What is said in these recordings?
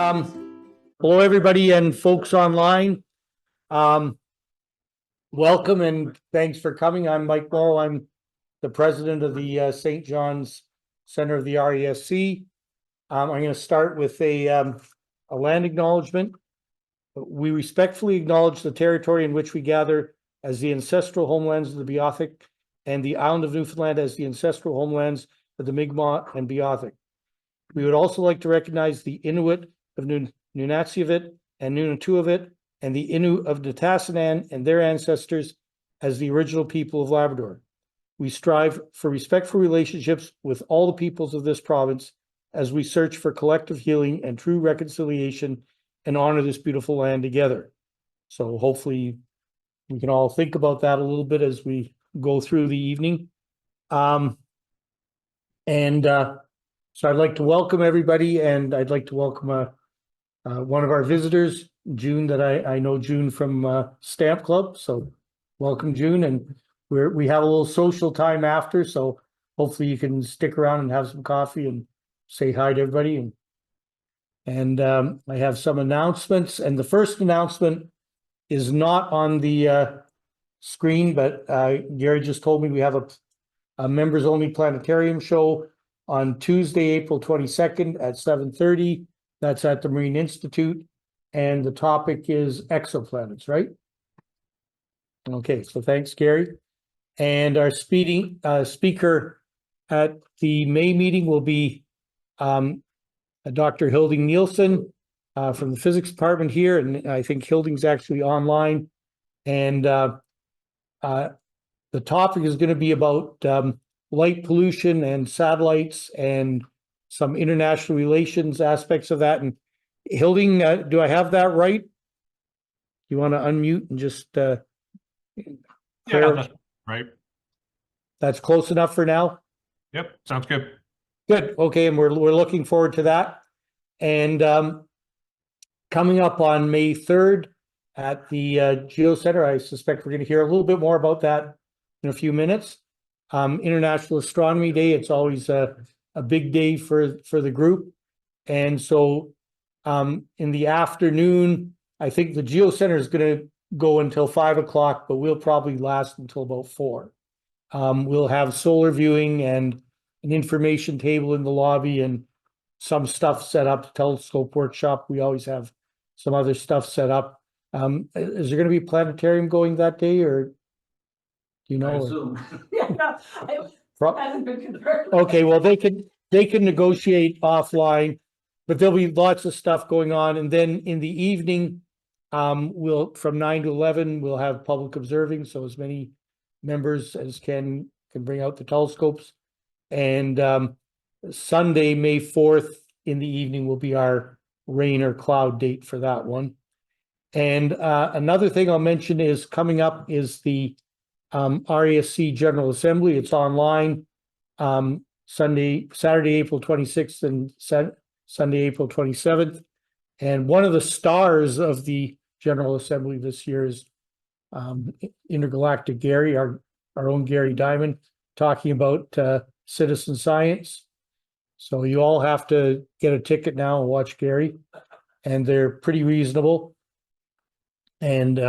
Hello, everybody and folks online. Welcome and thanks for coming. I'm Mike Morrow. I'm the president of the St. John's Centre of the RASC. I'm going to start with a land acknowledgement. We respectfully acknowledge the territory in which we gather as the ancestral homelands of the Beothuk and the island of Newfoundland as the ancestral homelands of the Mi'kmaq and Beothuk. We would also like to recognize the Inuit of Nunatsiavut and Nunatuavut and the Innu of Nitassinan and their ancestors as the original people of Labrador. We strive for respectful relationships with all the peoples of this province as we search for collective healing and true reconciliation and honor this beautiful land together. So hopefully we can all think about that a little bit as we go through the evening. So I'd like to welcome everybody, and I'd like to welcome one of our visitors, June, that I know June from Stamp Club. So welcome, June, and we have a little social time after, so hopefully you can stick around and have some coffee and say hi to everybody. And I have some announcements, and the first announcement is not on the screen, but Gary just told me we have a members-only planetarium show on Tuesday, April 22nd at 7:30. That's at the Marine Institute. And the topic is exoplanets, right? Okay, so thanks, Gary. And our speaker at the May meeting will be Dr. Hilding Nielsen from the physics department here. And I think Hilding's actually online. And the topic is going to be about light pollution and satellites and some international relations aspects of that. And Hilding, do I have that right? You want to unmute and just yeah, that's right. That's close enough for now? Yep, sounds good. Good. Okay, and we're looking forward to that. And coming up on May 3rd at the Geo Centre, I suspect we're going to hear a little bit more about that in a few minutes. International Astronomy Day, it's always a big day for the group. And so in the afternoon, I think the Geo Centre is going to go until 5 o'clock, but we'll probably last until about 4. We'll have solar viewing and an information table in the lobby and some stuff set up, telescope workshop. We always have some other stuff set up. Is there going to be a planetarium going that day, or you know? I assume. Yeah, no, it hasn't been confirmed. Okay, well, they can negotiate offline, but there'll be lots of stuff going on. And then in the evening, we'll from 9 to 11, we'll have public observing, so as many members as can bring out the telescopes. And Sunday, May 4th in the evening will be our rain or cloud date for that one. And another thing I'll mention is coming up is the RASC General Assembly. It's online Saturday, April 26th and Sunday, April 27th. And one of the stars of the General Assembly this year is Intergalactic Gary, our own Gary Diamond, talking about citizen science. So you all have to get a ticket now and watch Gary, and they're pretty reasonable. And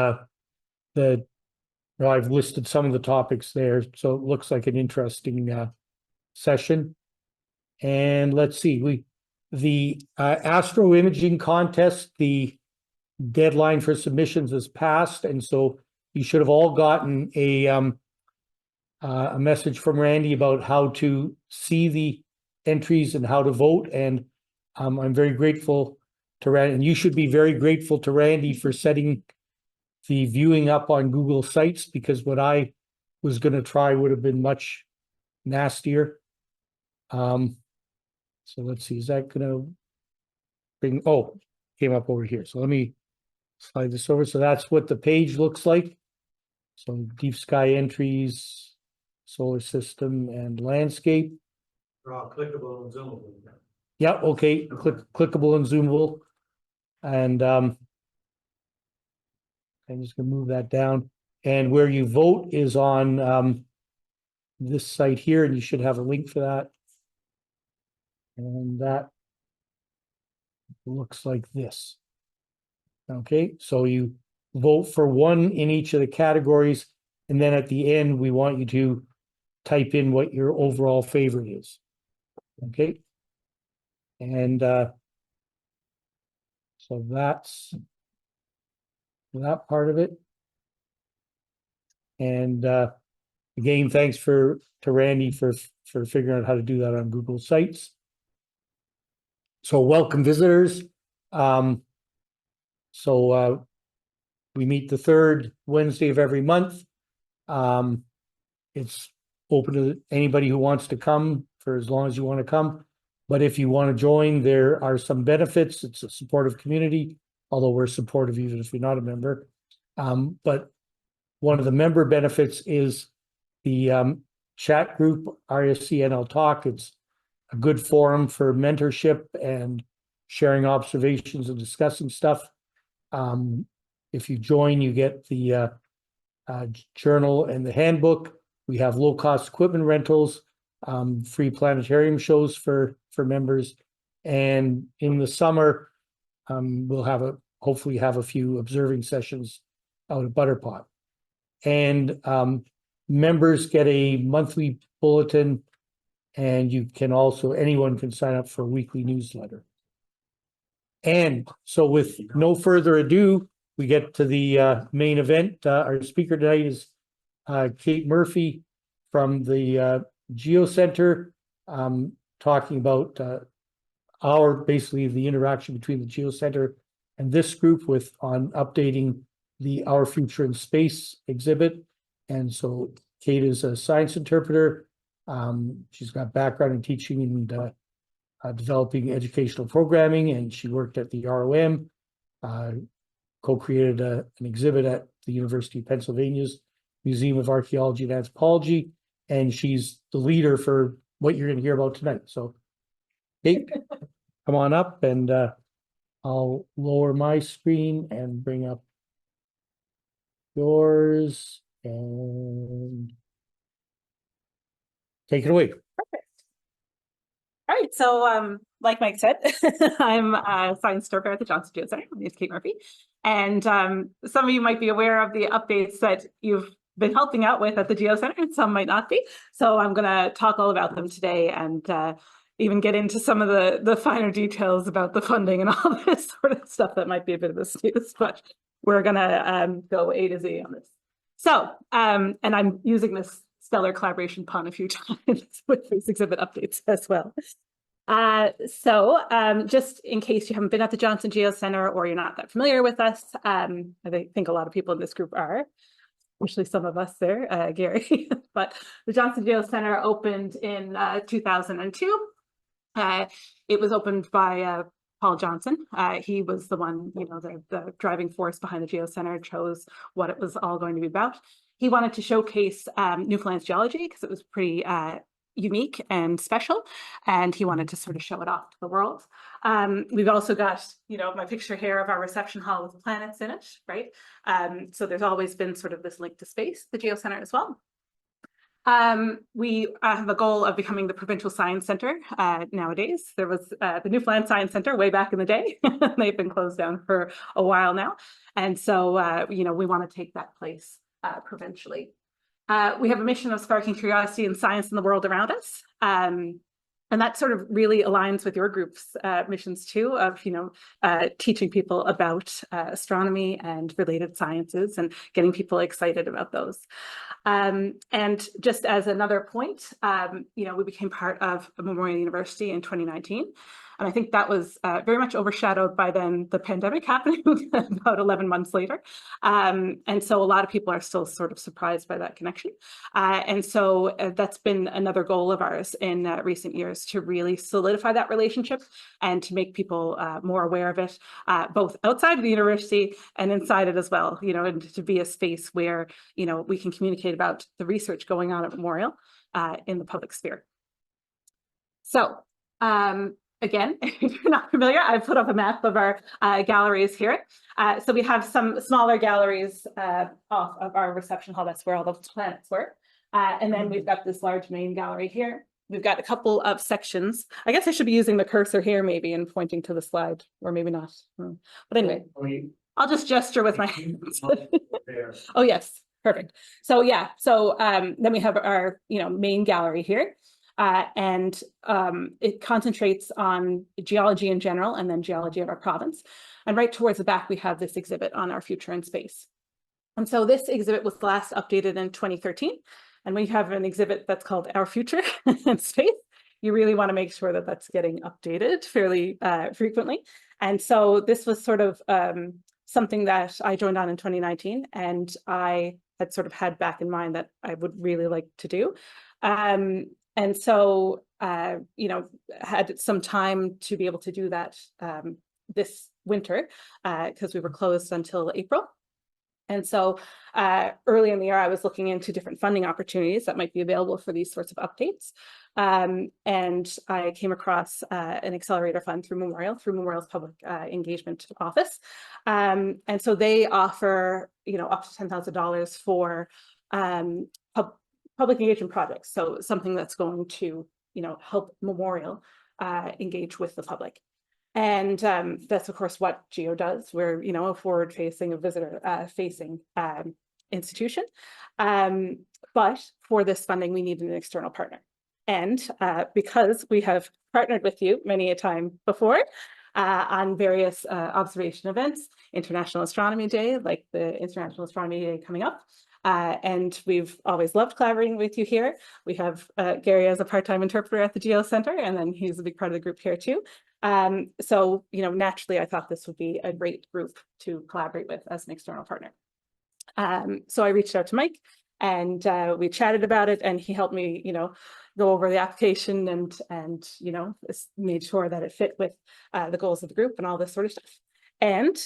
I've listed some of the topics there, so it looks like an interesting session. And let's see, the astro imaging contest, the deadline for submissions is passed, and so you should have all gotten a message from Randy about how to see the entries and how to vote. And I'm very grateful to Randy, and you should be very grateful to Randy for setting the viewing up on Google Sites, because what I was going to try would have been much nastier. So let's see, is that going to bring, oh, came up over here. So let me slide this over. So that's what the page looks like. So deep sky entries, solar system, and landscape. They're all clickable and zoomable. Yeah, okay, clickable and zoomable. And I'm just gonna move that down. And where you vote is on this site here, and you should have a link for that. And that looks like this. Okay, so you vote for one in each of the categories, and then at the end, we want you to type in what your overall favorite is. Okay. And so that's that part of it. And again, thanks to Randy for figuring out how to do that on Google Sites. So welcome visitors. We meet the third Wednesday of every month. It's open to anybody who wants to come for as long as you want to come. But if you want to join, there are some benefits. It's a supportive community, although we're supportive even if you're not a member. But one of the member benefits is the chat group, RSCNL Talk. It's a good forum for mentorship and sharing observations and discussing stuff. If you join, you get the journal and the handbook. We have low-cost equipment rentals, free planetarium shows for members, and in the summer, we'll hopefully have a few observing sessions out at Butterpot. And members get a monthly bulletin, and you can also, anyone can sign up for a weekly newsletter. And so with no further ado, we get to the main event. Our speaker tonight is Kate Murphy from the Geo Centre, talking about basically the interaction between the Geo Centre and this group on updating the Our Future in Space exhibit. And so Kate is a science interpreter. She's got background in teaching and developing educational programming, and she worked at the ROM, co-created an exhibit at the University of Pennsylvania's Museum of Archaeology and Anthropology, and she's the leader for what you're going to hear about tonight. So, Kate, come on up, and I'll lower my screen and bring up yours, and take it away. Perfect. All right, so like Mike said, I'm a science interpreter at the Johnson Geo Centre. My name is Kate Murphy, and some of you might be aware of the updates that you've been helping out with at the Geo Centre, and some might not be. So I'm going to talk all about them today, and even get into some of the finer details about the funding and all this sort of stuff that might be a bit of a snooze, but we're going to go A to Z on this. So, and I'm using this stellar collaboration pun a few times with these exhibit updates as well. Just in case you haven't been at the Johnson Geo Centre or you're not that familiar with us, I think a lot of people in this group are, especially some of us there, Gary, but the Johnson Geo Centre opened in 2002. It was opened by Paul Johnson. He was the one, the driving force behind the Geo Centre, chose what it was all going to be about. He wanted to showcase Newfoundland's geology because it was pretty unique and special, and he wanted to sort of show it off to the world. We've also got, my picture here of our reception hall with planets in it, right? So there's always been sort of this link to space, the Geo Centre as well. We have a goal of becoming the provincial science centre nowadays. There was the Newfoundland Science Centre way back in the day. They've been closed down for a while now. And so, we want to take that place provincially. We have a mission of sparking curiosity and science in the world around us. And that sort of really aligns with your group's missions too, of, teaching people about astronomy and related sciences and getting people excited about those. And just as another point, we became part of Memorial University in 2019. And I think that was very much overshadowed by then the pandemic happening about 11 months later. And so a lot of people are still sort of surprised by that connection. And so that's been another goal of ours in recent years, to really solidify that relationship and to make people more aware of it, both outside of the university and inside it as well, and to be a space where, we can communicate about the research going on at Memorial in the public sphere. So, again, if you're not familiar, I've put up a map of our galleries here. So we have some smaller galleries off of our reception hall. That's where all the planets were. And then we've got this large main gallery here. we've got a couple of sections. I guess I should be using the cursor here maybe and pointing to the slide, or maybe not. But anyway, I'll just gesture with my hands. Oh, yes, perfect. So yeah, so then we have our main gallery here. And it concentrates on geology in general and then geology of our province. And right towards the back, we have this exhibit on our future in space. And so this exhibit was last updated in 2013. And we have an exhibit that's called Our Future in Space. You really want to make sure that that's getting updated fairly frequently. And so this was sort of something that I joined on in 2019, and I had sort of had back in mind that I would really like to do. And so, had some time to be able to do that this winter because we were closed until April. And so early in the year, I was looking into different funding opportunities that might be available for these sorts of updates. And I came across an accelerator fund through Memorial's public engagement office. And so they offer, up to $10,000 for public engagement projects. So something that's going to, help Memorial engage with the public. And that's, of course, what Geo does. We're, a forward-facing, a visitor-facing institution. But for this funding, we need an external partner. And because we have partnered with you many a time before on various observation events, International Astronomy Day, like the International Astronomy Day coming up, and we've always loved collaborating with you here. We have Gary as a part-time interpreter at the Geo Centre, and then he's a big part of the group here too. So, naturally, I thought this would be a great group to collaborate with as an external partner. So I reached out to Mike, and we chatted about it, and he helped me, go over the application and made sure that it fit with the goals of the group and all this sort of stuff. And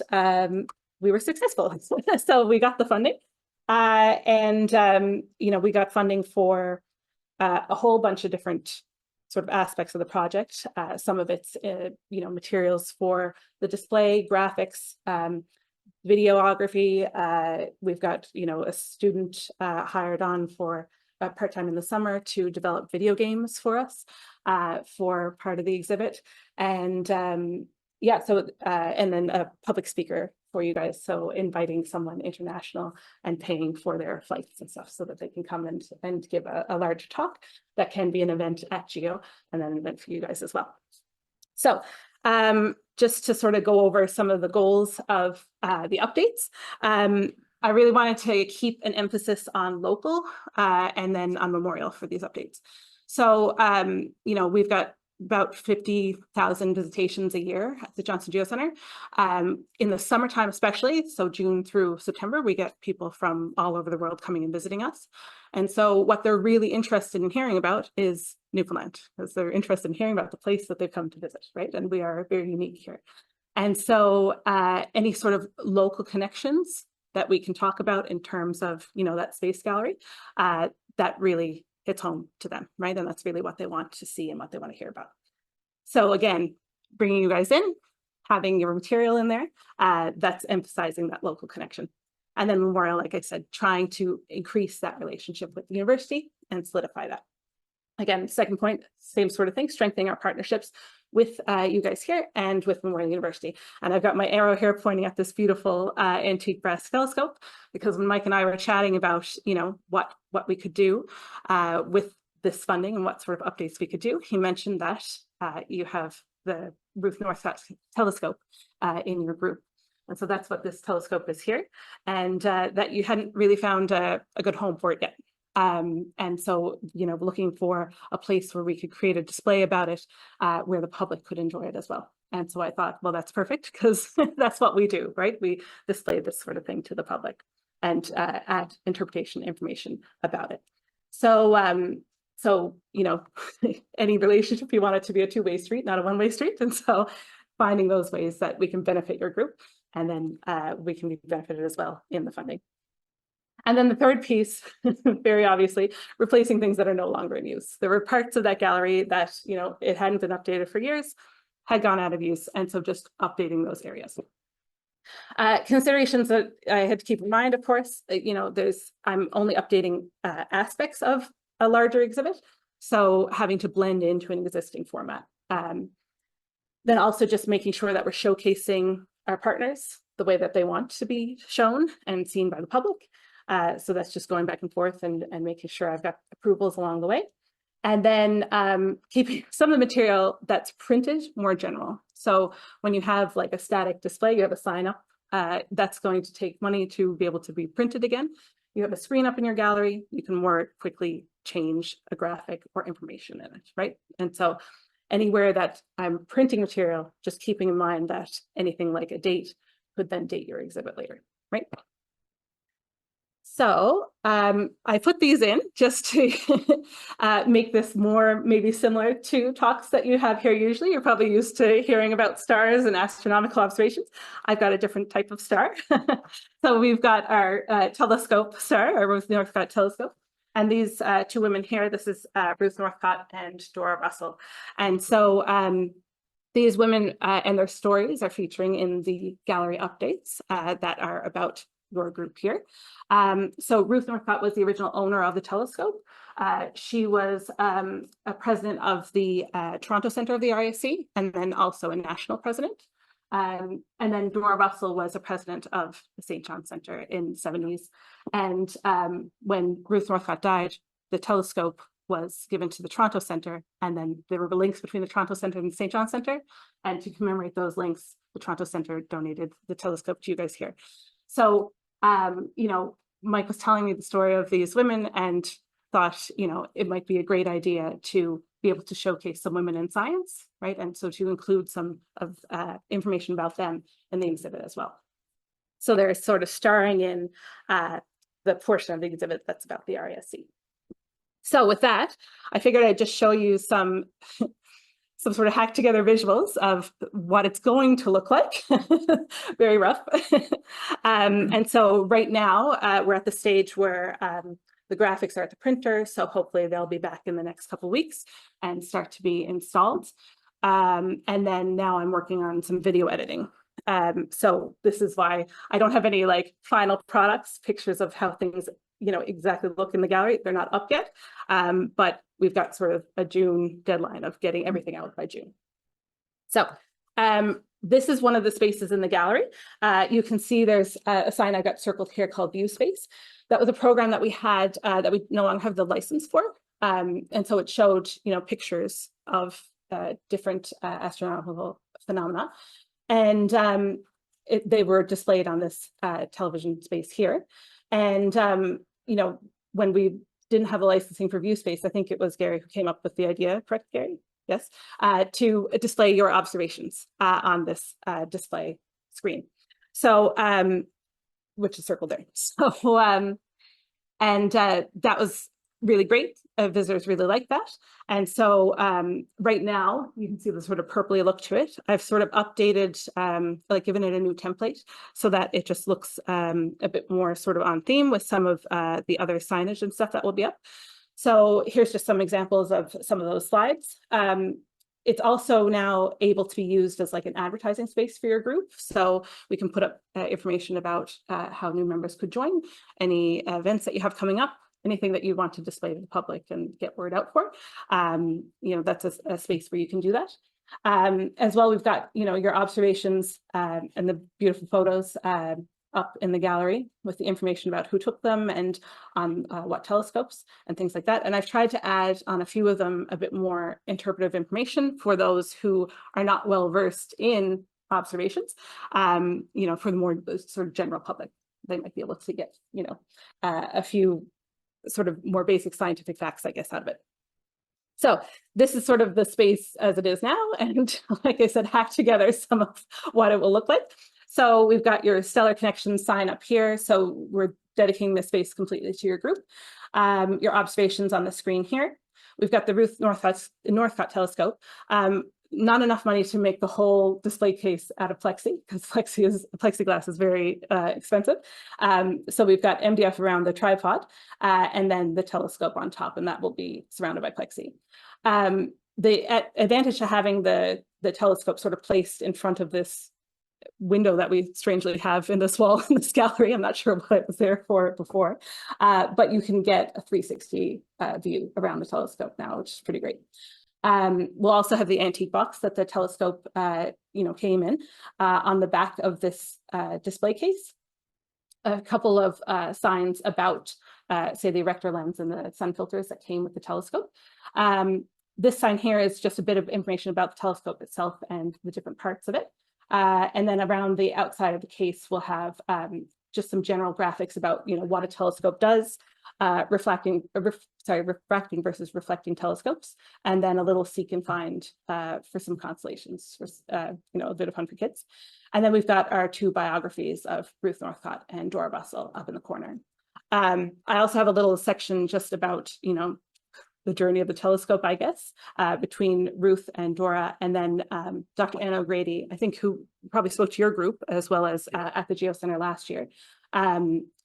we were successful. So we got the funding, and we got funding for a whole bunch of different sort of aspects of the project. Some of it's, materials for the display, graphics, videography. We've got, a student hired on for part-time in the summer to develop video games for us for part of the exhibit. And and then a public speaker for you guys. So inviting someone international and paying for their flights and stuff so that they can come and give a large talk that can be an event at Geo and then an event for you guys as well. So just to sort of go over some of the goals of the updates, I really wanted to keep an emphasis on local and then on Memorial for these updates. So, we've got about 50,000 visitations a year at the Johnson Geo Centre. In the summertime especially, so June through September, we get people from all over the world coming and visiting us. And so what they're really interested in hearing about is Newfoundland, because they're interested in hearing about the place that they've come to visit, right? And we are very unique here. And so any sort of local connections that we can talk about in terms of, that space gallery, that really hits home to them, right? And that's really what they want to see and what they want to hear about. So again, bringing you guys in, having your material in there, that's emphasizing that local connection. And then Memorial, like I said, trying to increase that relationship with the university and solidify that. Again, second point, same sort of thing, strengthening our partnerships with you guys here and with Memorial University. And I've got my arrow here pointing at this beautiful antique brass telescope, because when Mike and I were chatting about, what we could do with this funding and what sort of updates we could do, he mentioned that you have the Ruth Northcott telescope in your group. And so that's what this telescope is here, and that you hadn't really found a good home for it yet. And so, looking for a place where we could create a display about it, where the public could enjoy it as well. And so I thought, well, that's perfect, because that's what we do, right? We display this sort of thing to the public and add interpretation information about it. So, any relationship, you want it to be a two-way street, not a one-way street. And so finding those ways that we can benefit your group, and then we can be benefited as well in the funding. And then the third piece, very obviously, replacing things that are no longer in use. There were parts of that gallery that, it hadn't been updated for years, had gone out of use. And so just updating those areas. Considerations that I had to keep in mind, of course, I'm only updating aspects of a larger exhibit. So having to blend into an existing format. Then also just making sure that we're showcasing our partners the way that they want to be shown and seen by the public. So that's just going back and forth and making sure I've got approvals along the way. And then keeping some of the material that's printed more general. So when you have like a static display, you have a sign up, that's going to take money to be able to be printed again. You have a screen up in your gallery, you can more quickly change a graphic or information in it, right? And so anywhere that I'm printing material, just keeping in mind that anything like a date could then date your exhibit later, right? So I put these in just to make this more maybe similar to talks that you have here usually. You're probably used to hearing about stars and astronomical observations. I've got a different type of star. So we've got our telescope star, our Ruth Northcott telescope. And these two women here, this is Ruth Northcott and Dora Russell. And so these women and their stories are featuring in the gallery updates that are about your group here. So Ruth Northcott was the original owner of the telescope. She was a president of the Toronto Centre of the RASC, and then also a national president. And then Dora Russell was a president of the St. John Centre in the 70s. And when Ruth Northcott died, the telescope was given to the Toronto Centre, and then there were links between the Toronto Centre and the St. John Centre. And to commemorate those links, the Toronto Centre donated the telescope to you guys here. So, you know, Mike was telling me the story of these women and thought, you know, it might be a great idea to be able to showcase some women in science, right? And so to include some of information about them in the exhibit as well. So they're sort of starring in the portion of the exhibit that's about the RASC. So with that, I figured I'd just show you some sort of hacked together visuals of what it's going to look like. Very rough. And so right now we're at the stage where the graphics are at the printer. So hopefully they'll be back in the next couple of weeks and start to be installed. And then now I'm working on some video editing. So this is why I don't have any like final products, pictures of how things, you know, exactly look in the gallery. They're not up yet, but we've got sort of a June deadline of getting everything out by June. So this is one of the spaces in the gallery. You can see there's a sign I've got circled here called View Space. That was a program that we had that we no longer have the license for. And so it showed, you know, pictures of different astronomical phenomena. And they were displayed on this television space here. And, you know, when we didn't have a licensing for View Space, I think it was Gary who came up with the idea, correct, Gary? Yes, to display your observations on this display screen. So, which is circled there. So, and that was really great. Visitors really like that. And so right now you can see the sort of purpley look to it. I've sort of updated, like given it a new template so that it just looks a bit more sort of on theme with some of the other signage and stuff that will be up. So here's just some examples of some of those slides. It's also now able to be used as like an advertising space for your group. So we can put up information about how new members could join, any events that you have coming up, anything that you want to display to the public and get word out for. You know, that's a space where you can do that. As well, we've got, you know, your observations and the beautiful photos up in the gallery with the information about who took them and on what telescopes and things like that. And I've tried to add on a few of them a bit more interpretive information for those who are not well versed in observations, you know, for the more sort of general public. They might be able to get, you know, a few sort of more basic scientific facts, I guess, out of it. So this is sort of the space as it is now. And like I said, hack together some of what it will look like. So we've got your Stellar Connections sign up here. So we're dedicating this space completely to your group. Your observations on the screen here. We've got the Ruth Northcott telescope. Not enough money to make the whole display case out of plexi, because plexiglass is very expensive. So we've got MDF around the tripod and then the telescope on top, and that will be surrounded by plexi. The advantage to having the telescope sort of placed in front of this window that we strangely have in this wall in this gallery. I'm not sure what it was there for before, but you can get a 360 view around the telescope now, which is pretty great. We'll also have the antique box that the telescope, came in on the back of this display case. A couple of signs about, say, the erector lens and the sun filters that came with the telescope. This sign here is just a bit of information about the telescope itself and the different parts of it. And then around the outside of the case, we'll have just some general graphics about, what a telescope does, refracting versus reflecting telescopes, and then a little seek and find for some constellations, for, a bit of fun for kids. And then we've got our 2 biographies of Ruth Northcott and Dora Bussell up in the corner. I also have a little section just about, the journey of the telescope, I guess, between Ruth and Dora, and then Dr. Anna O'Grady, I think, who probably spoke to your group as well as at the Geo Centre last year.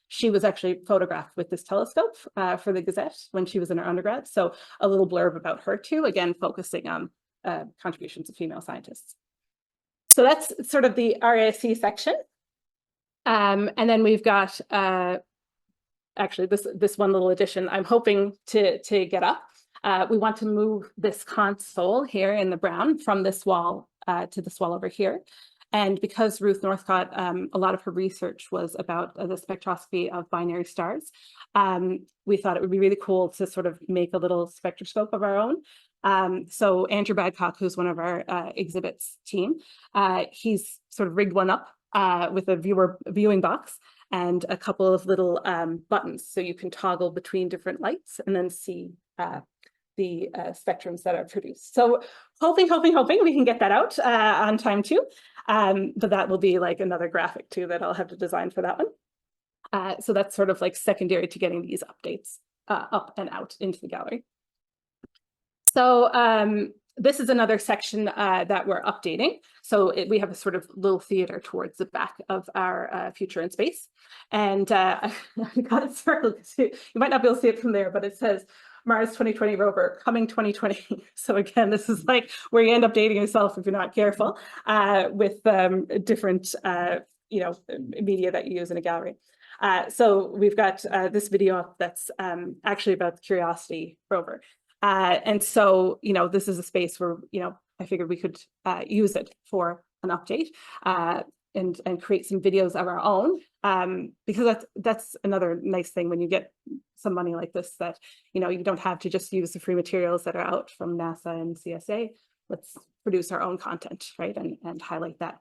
She was actually photographed with this telescope for the Gazette when she was in her undergrad. So a little blurb about her too, again, focusing on contributions of female scientists. So that's sort of the RASC section. And then we've got actually this one little addition I'm hoping to get up. We want to move this console here in the brown from this wall to this wall over here. And because Ruth Northcott, a lot of her research was about the spectroscopy of binary stars, we thought it would be really cool to sort of make a little spectroscope of our own. So Andrew Badcock, who's one of our exhibits team, he's sort of rigged one up with a viewing box and a couple of little buttons, so you can toggle between different lights and then see the spectrums that are produced. So hoping we can get that out on time too. But that will be like another graphic too that I'll have to design for that one. So that's sort of like secondary to getting these updates up and out into the gallery. So this is another section that we're updating. So we have a sort of little theater towards the back of our Future in Space. And I got it circled. You might not be able to see it from there, but it says Mars 2020 rover coming 2020. So again, this is like where you end up dating yourself if you're not careful with different media that you use in a gallery. So we've got this video that's actually about the Curiosity rover. And so, this is a space where, I figured we could use it for an update and create some videos of our own, because that's another nice thing when you get some money like this, that, you don't have to just use the free materials that are out from NASA and CSA. Let's produce our own content, right, and highlight that.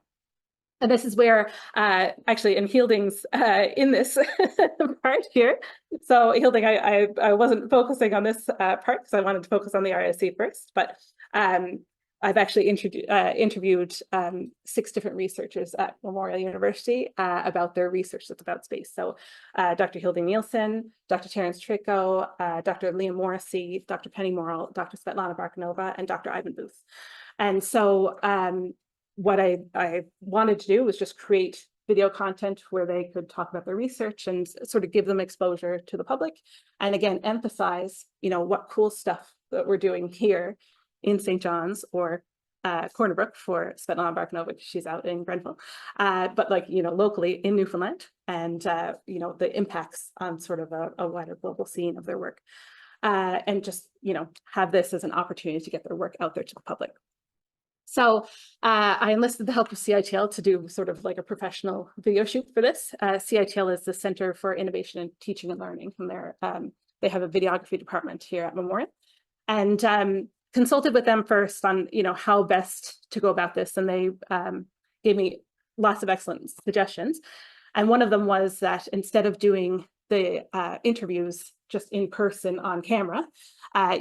And this is where, actually, in Hilding's in this part here. So Hilding, I wasn't focusing on this part because I wanted to focus on the RASC first, but I've actually interviewed 6 different researchers at Memorial University about their research that's about space. So Dr. Hilding Nielsen, Dr. Terence Tricot, Dr. Liam Morrissey, Dr. Penny Morrill, Dr. Svetlana Barkanova, and Dr. Ivan Booth. And so what I wanted to do was just create video content where they could talk about their research and sort of give them exposure to the public. And again, emphasize, what cool stuff that we're doing here in St. John's or Corner Brook for Svetlana Barkanova, she's out in Grenville, but locally in Newfoundland, and, the impacts on sort of a wider global scene of their work. And just, have this as an opportunity to get their work out there to the public. So I enlisted the help of CITL to do sort of like a professional video shoot for this. CITL is the Centre for Innovation in Teaching and Learning, and they have a videography department here at Memorial, and consulted with them first on how best to go about this, and they gave me lots of excellent suggestions. And one of them was that instead of doing the interviews just in person on camera,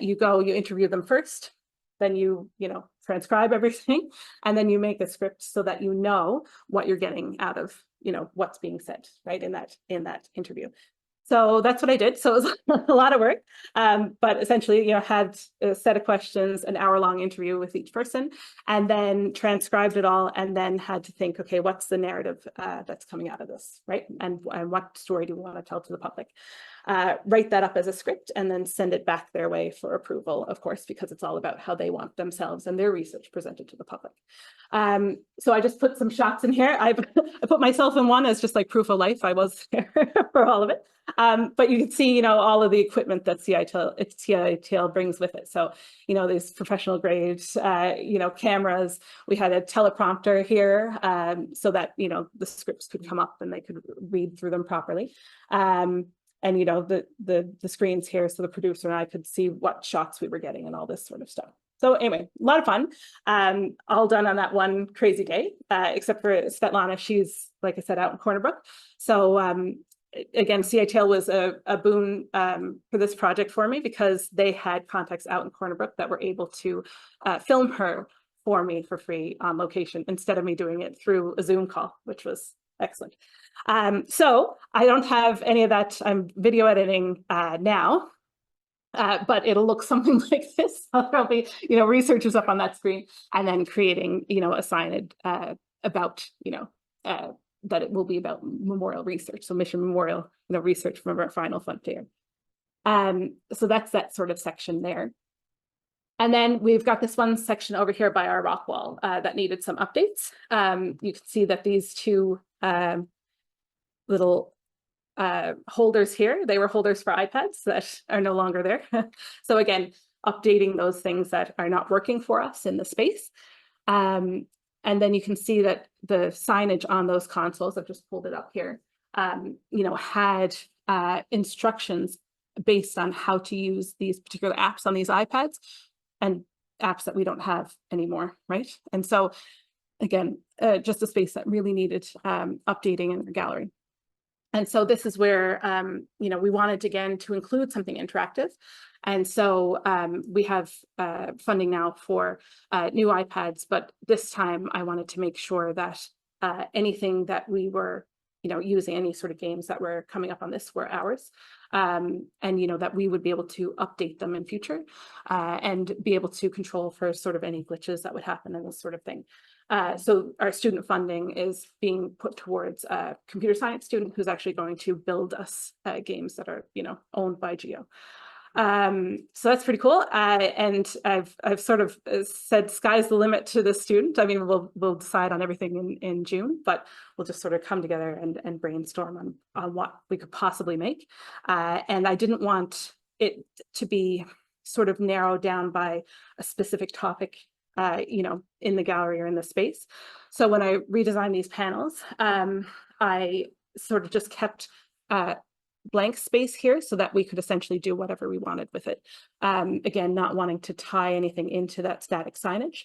you interview them first, then you transcribe everything, and then you make a script so that what you're getting out of what's being said right in that interview. So that's what I did. So it was a lot of work, but essentially had a set of questions, an hour-long interview with each person, and then transcribed it all, and then had to think, okay, what's the narrative that's coming out of this, right? And what story do we want to tell to the public? write that up as a script, and then send it back their way for approval, of course, because it's all about how they want themselves and their research presented to the public. So I just put some shots in here. I put myself in one as just like proof of life. I was there for all of it. But you can see, all of the equipment that CITL brings with it. So, these professional grade, cameras. We had a teleprompter here, so that, the scripts could come up and they could read through them properly. And, the screens here, so the producer and I could see what shots we were getting and all this sort of stuff. So anyway, a lot of fun, all done on that one crazy day, except for Svetlana. She's, like I said, out in Corner Brook. So again, CITL was a boon for this project for me, because they had contacts out in Corner Brook that were able to film her for me for free on location, instead of me doing it through a Zoom call, which was excellent. So I don't have any of that. I'm video editing now. But it'll look something like this. There'll be, researchers up on that screen, and then creating, a signage about, that it will be about memorial research. So mission memorial, research from our final frontier. So that's that sort of section there. And then we've got this one section over here by our rock wall that needed some updates. You can see that these two little holders here, they were holders for iPads that are no longer there. So again, updating those things that are not working for us in the space. And then you can see that the signage on those consoles, I've just pulled it up here, had instructions based on how to use these particular apps on these iPads, and apps that we don't have anymore, right? And so again, just a space that really needed updating in the gallery. And so this is where, we wanted, again, to include something interactive. And so we have funding now for new iPads, but this time I wanted to make sure that anything that we were, using, any sort of games that were coming up on this were ours. And, that we would be able to update them in future and be able to control for sort of any glitches that would happen and this sort of thing. So our student funding is being put towards a computer science student who's actually going to build us games that are, owned by Geo. So that's pretty cool. And I've sort of said sky's the limit to this student. I mean, we'll decide on everything in June, but we'll just sort of come together and brainstorm on what we could possibly make. And I didn't want it to be sort of narrowed down by a specific topic, in the gallery or in the space. So when I redesigned these panels, I sort of just kept blank space here so that we could essentially do whatever we wanted with it. Again, not wanting to tie anything into that static signage,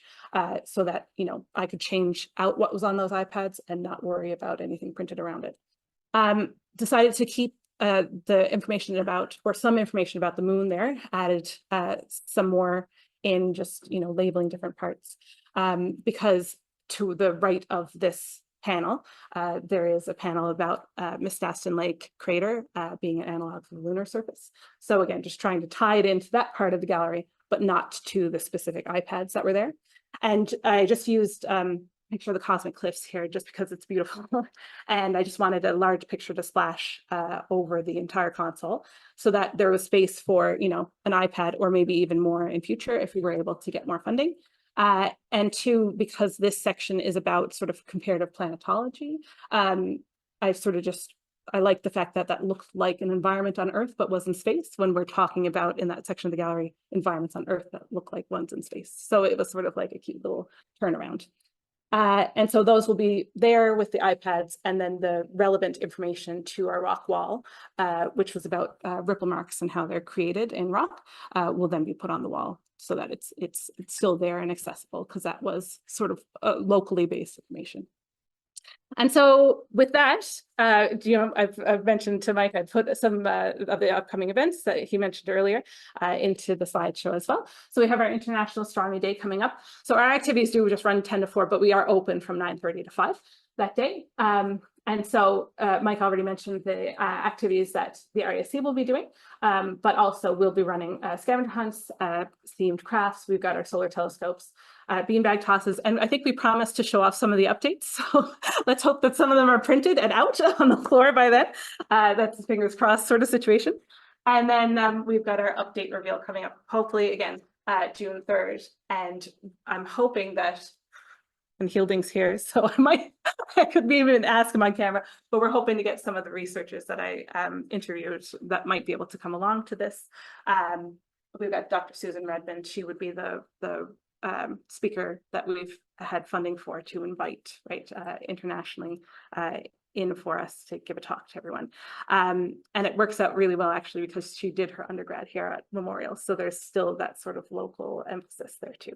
so that, I could change out what was on those iPads and not worry about anything printed around it. Decided to keep the information about, or some information about the moon there, added some more in just, labeling different parts, because to the right of this panel, there is a panel about Mistaston Lake crater being an analog of the lunar surface. So again, just trying to tie it into that part of the gallery, but not to the specific iPads that were there. And I just used picture of the cosmic cliffs here just because it's beautiful. And I just wanted a large picture to splash over the entire console so that there was space for, an iPad or maybe even more in future if we were able to get more funding. And two, because this section is about sort of comparative planetology, I like the fact that that looked like an environment on Earth, but was in space, when we're talking about, in that section of the gallery, environments on Earth that look like ones in space. So it was sort of like a cute little turnaround. And so those will be there with the iPads, and then the relevant information to our rock wall, which was about ripple marks and how they're created in rock, will then be put on the wall so that it's still there and accessible, because that was sort of locally based information. And so with that, I've mentioned to Mike, I put some of the upcoming events that he mentioned earlier into the slideshow as well. So we have our International Astronomy Day coming up. So our activities do just run 10 to 4, but we are open from 9:30 to 5 that day. And And so Mike already mentioned the activities that the RASC will be doing, but also we'll be running scavenger hunts, themed crafts. We've got our solar telescopes, beanbag tosses, and I think we promised to show off some of the updates. So let's hope that some of them are printed and out on the floor by then. That's a fingers crossed sort of situation. And then we've got our update reveal coming up, hopefully again, June 3rd. And I'm hoping that, and Hilding's here, so I could even ask him on camera, but we're hoping to get some of the researchers that I interviewed that might be able to come along to this. We've got Dr. Susan Redmond. She would be the speaker that we've had funding for to invite, right, internationally in for us to give a talk to everyone. And it works out really well, actually, because she did her undergrad here at Memorial. So there's still that sort of local emphasis there too.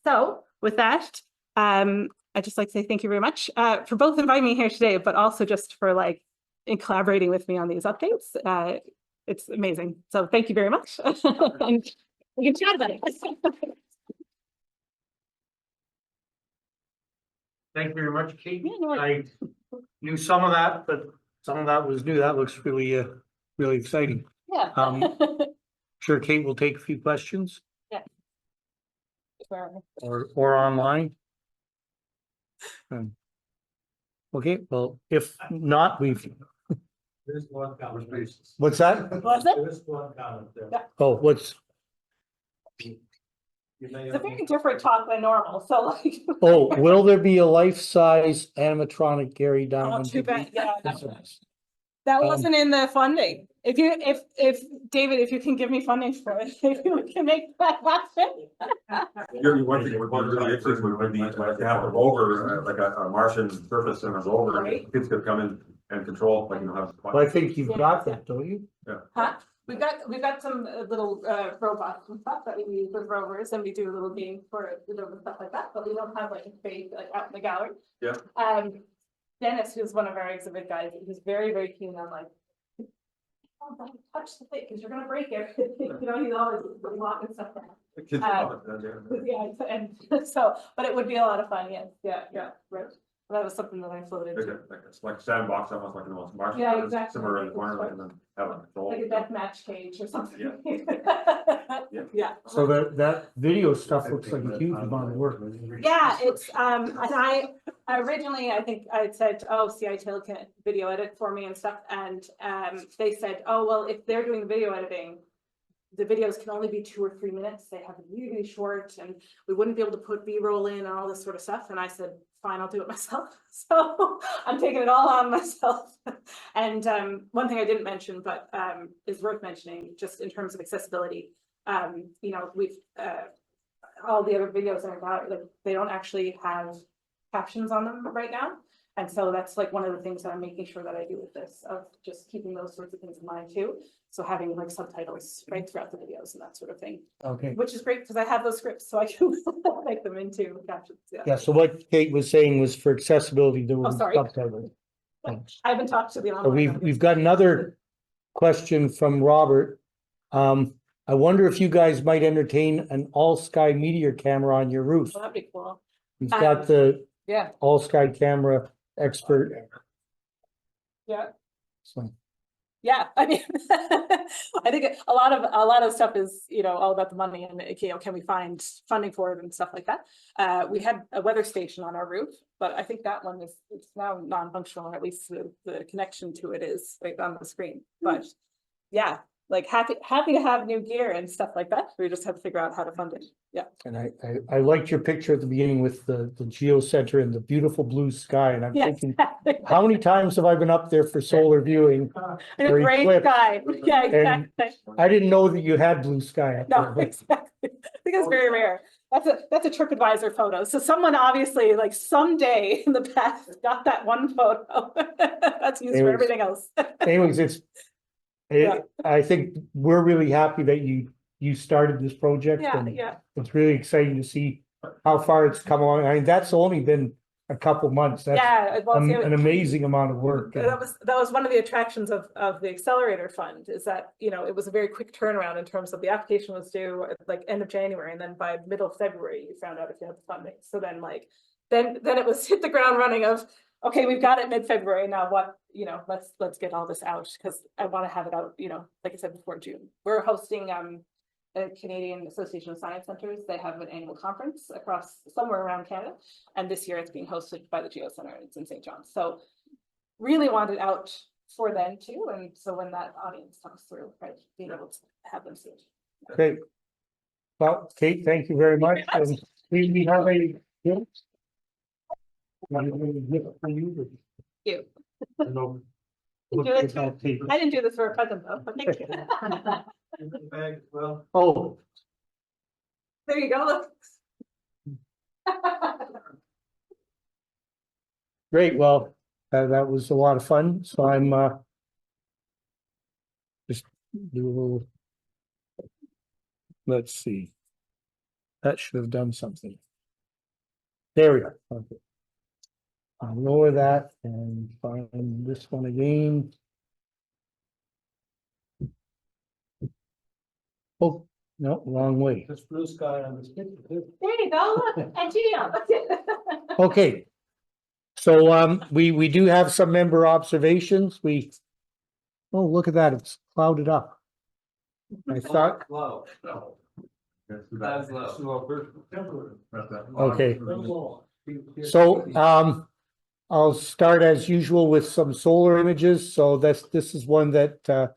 So with that, I'd just like to say thank you very much for both inviting me here today, but also just for like in collaborating with me on these updates. It's amazing. So thank you very much. And we can chat about it. Thank you very much, Kate. Yeah, no worries. I knew some of that, but some of that was new. That looks really, really exciting. Yeah. Sure, Kate will take a few questions Where- or online. Okay, well, if not, There's one comment. what's that? Was it? There is one comment there. Yeah. Oh, what's, You may It's a have- very different talk than normal, so like. oh, will there be a life-size animatronic Gary Oh, Diamond? too bad. Yeah, that wasn't in the funding. If David, if you can give me funding for it, maybe we can make that happen. You're one thing, one really interesting would be to have a rover, like a Martian surface and a rover, Right. and kids could come in and control, like, you know, have. Well, I think you've got that, don't you? Huh? We've got some little robots and stuff that we use with rovers, and we do a little game for it, and stuff like that, but we don't have like a big, like out in the gallery. Yeah. Dennis, who's one of our exhibit guys, he's very, very keen on like, oh, don't touch the thing, because you're gonna break it. You know, he's always locking stuff down. The kids love it, Yeah, and so, but it would be a lot of fun, yes, yeah, right. That was something that I floated. It's like a sandbox, almost like, you know, it's Martian. Yeah, exactly. Somewhere in the corner, like, and then have a control. Like a death match cage or something. Yeah. Yeah. So that video stuff looks like a huge amount of work. Yeah, it's, and I originally, I think I said, oh, CI-Tail can video edit for me and stuff, and they said, oh, well, if they're doing the video editing, the videos can only be 2 or 3 minutes. They have to be really short, and we wouldn't be able to put B-roll in and all this sort of stuff. And I said, fine, I'll do it myself. So I'm taking it all on myself. And one thing I didn't mention, but is worth mentioning, just in terms of accessibility. You know, we've all the other videos that are out, like they don't actually have captions on them right now. And so that's like one of the things that I'm making sure that I do with this, of just keeping those sorts of things in mind too. So having like subtitles right throughout the videos and that sort of thing, Okay, which is great because I have those scripts, so I can make them into captions. yeah, so what Kate was saying was for accessibility, there Oh, was sorry. subtitles. Thanks. I haven't talked to the So online. we've got another question from Robert. I wonder if you guys might entertain an all-sky meteor camera on your roof. Well, that'd be cool. We've got the Yeah, all-sky camera expert. yeah. So, Yeah, I mean, I think a lot of stuff is, you know, all about the money and, you know, can we find funding for it and stuff like that. We had a weather station on our roof, but I think that one it's now non-functional, or at least the connection to it is right on the screen. But yeah, like happy to have new gear and stuff like that. We just have to figure out how to fund it. Yeah. and I liked your picture at the beginning with the Geo Center and the beautiful blue sky, and I'm Yeah. thinking, how many times have I been up there for solar viewing? And a Very great quick. guy. Yeah, And- exactly. I didn't know that you had blue sky up No, there, but exactly. I think it's very rare. That's a TripAdvisor photo. So someone obviously like someday in the past got that one photo. That's used for Anyways. everything else. anyways, Yeah. I think we're really happy that you started this project. Yeah, and yeah. It's really exciting to see how far it's come along. I mean, that's only been a couple months. That's Yeah, well, see, an amazing amount of work. that was one of the attractions of the Accelerator Fund, is that, you know, it was a very quick turnaround in terms of the application was due at like end of January, and then by middle of February, you found out if you had the funding. So then like, then it was hit the ground running of, okay, we've got it mid-February now, what, let's get all this out, because I want to have it out, like I said, before June. We're hosting the Canadian Association of Science Centers. They have an annual conference across somewhere around Canada, and this year it's being hosted by the Geo Centre. It's in St. John's, so really want it out for then too, and so when that audience comes through, right, being able to have them see it. Great. Well, Kate, thank you very much. And we have a. You. No. Do it too. I didn't do this for a present though, but thank you. Bag, well, Oh, There you go, look. great. Well, that was a lot of fun. So I'm just do a little. Let's see. That should have done something. There we are. Okay. I'll lower that and find this one again. Oh, no, wrong way. this blue sky on this picture. There you go, look, and Geo. Okay. So we do have some member observations. Oh, look at that, it's clouded up. I thought, Low. That's low. okay. So I'll start as usual with some solar images. So this is one that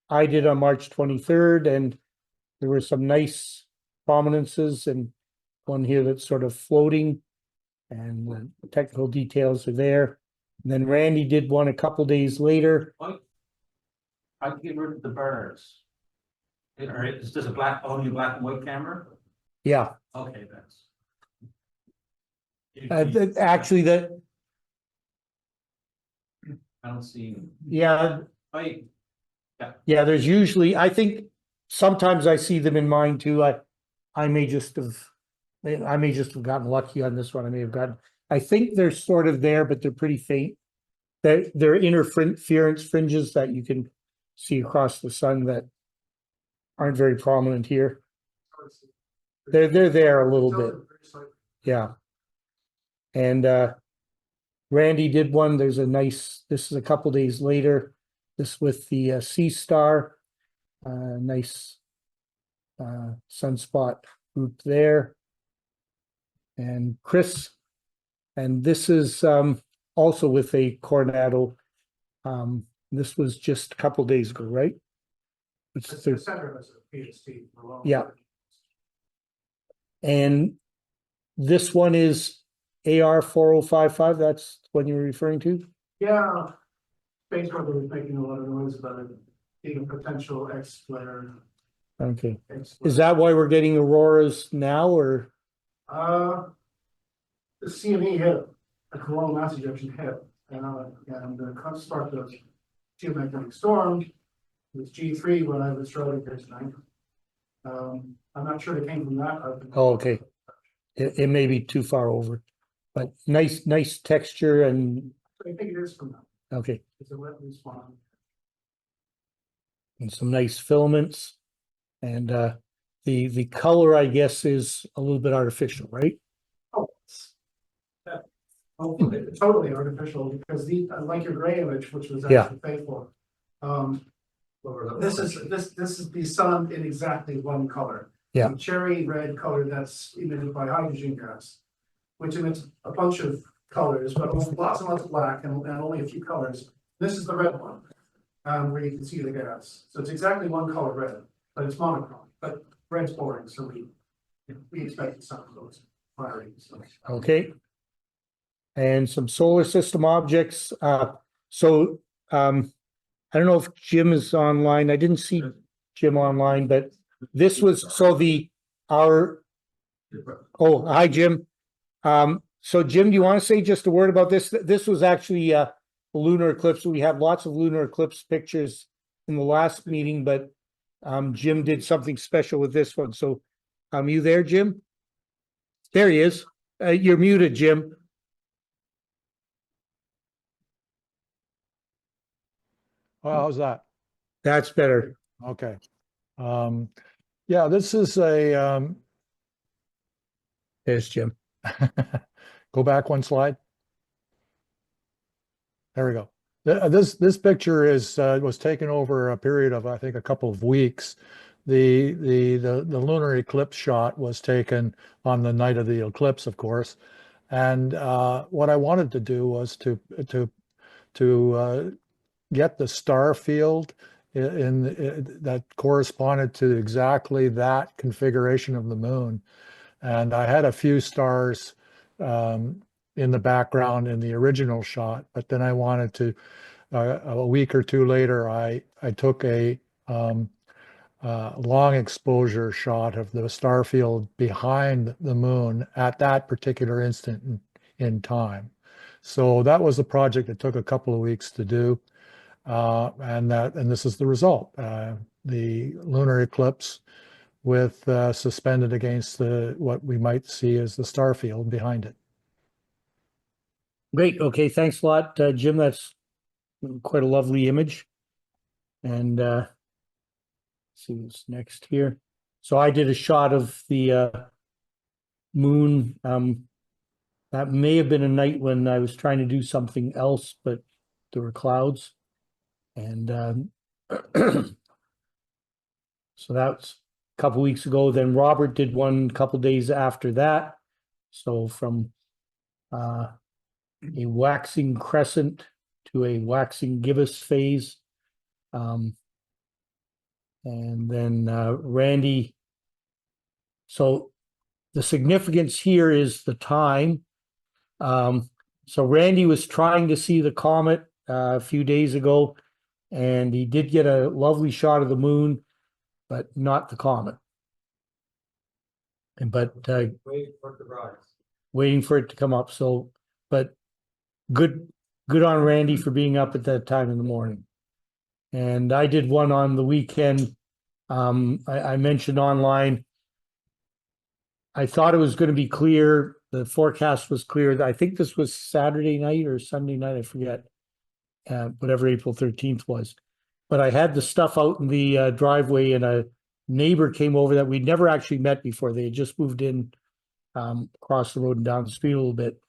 I did on March 23rd, and there were some nice prominences and one here that's sort of floating, and the technical details are there. And then Randy did one a couple days later. I can get rid of the birds. Is this only black and white camera? Yeah, Okay, that's. actually that, I don't see. yeah, Wait, yeah, there's usually, I think sometimes I see them in mine too. I may just have gotten lucky on this one. I think they're sort of there, but they're pretty faint. They're interference fringes that you can see across the sun that aren't very prominent here. They're there a little bit. Yeah. And Randy did one. There's a nice, this is a couple days later. This with the sea star. Nice sunspot group there. And Chris, and this is also with a Coronado. This was just a couple days ago, right? It's The center has a PhD. Yeah. And this one is AR4055. That's what you were referring to? Yeah. Space weather was making a lot of noise about it being a potential X flare. Okay. Is that why we're getting auroras now, or? The CME hit, a coronal mass ejection hit, and the start of geomagnetic storm. It was G3 when I was driving here tonight. I'm not sure it came from that. Oh, okay. It may be too far over, but nice texture and, I think it is from that. okay. It's a wet response. And some nice filaments. And the color, I guess, is a little bit artificial, right? Oh, it's totally artificial because like your gray image, which was Yeah. actually faithful. This is the sun in exactly one color. Yeah. The cherry red color that's emitted by hydrogen gas, which emits a bunch of colors, but lots and lots of black and only a few colors. This is the red one, where you can see the gas. So it's exactly one color red, but it's monochrome. But red's boring, so we expect the sun to go firing. So. Okay. And some solar system objects. So I don't know if Jim is online. I didn't see Jim online, but this was, so oh, hi, Jim. So Jim, do you want to say just a word about this? This was actually a lunar eclipse. We have lots of lunar eclipse pictures in the last meeting, but Jim did something special with this one. So you there, Jim? There he is. You're muted, Jim. Well, how's that? That's better. Okay. Yeah, this is a, There's Jim. go back one slide. There we go. This picture is was taken over a period of, I think, a couple of weeks. The lunar eclipse shot was taken on the night of the eclipse, of course. And what I wanted to do was to get the star field that corresponded to exactly that configuration of the moon. And I had a few stars in the background in the original shot, but then I wanted to, a week or two later, I took a long exposure shot of the star field behind the moon at that particular instant in time. So that was a project that took a couple of weeks to do. And this is the result. The lunar eclipse with suspended against what we might see as the star field behind it. Great. Okay. Thanks a lot, Jim. That's quite a lovely image. And let's see what's next here. So I did a shot of the moon. That may have been a night when I was trying to do something else, but there were clouds. And so that's a couple weeks ago. Then Robert did one a couple days after that. So from a waxing crescent to a waxing gibbous phase. And then Randy. So the significance here is the time. So Randy was trying to see the comet a few days ago, and he did get a lovely shot of the moon, but not the comet. And waiting for it to come up. So, but good on Randy for being up at that time in the morning. And I did one on the weekend. I mentioned online, I thought it was going to be clear. The forecast was clear. I think this was Saturday night or Sunday night, I forget, whatever April 13th was. But I had the stuff out in the driveway, and a neighbor came over that we'd never actually met before. They had just moved in across the road and down the street a little bit.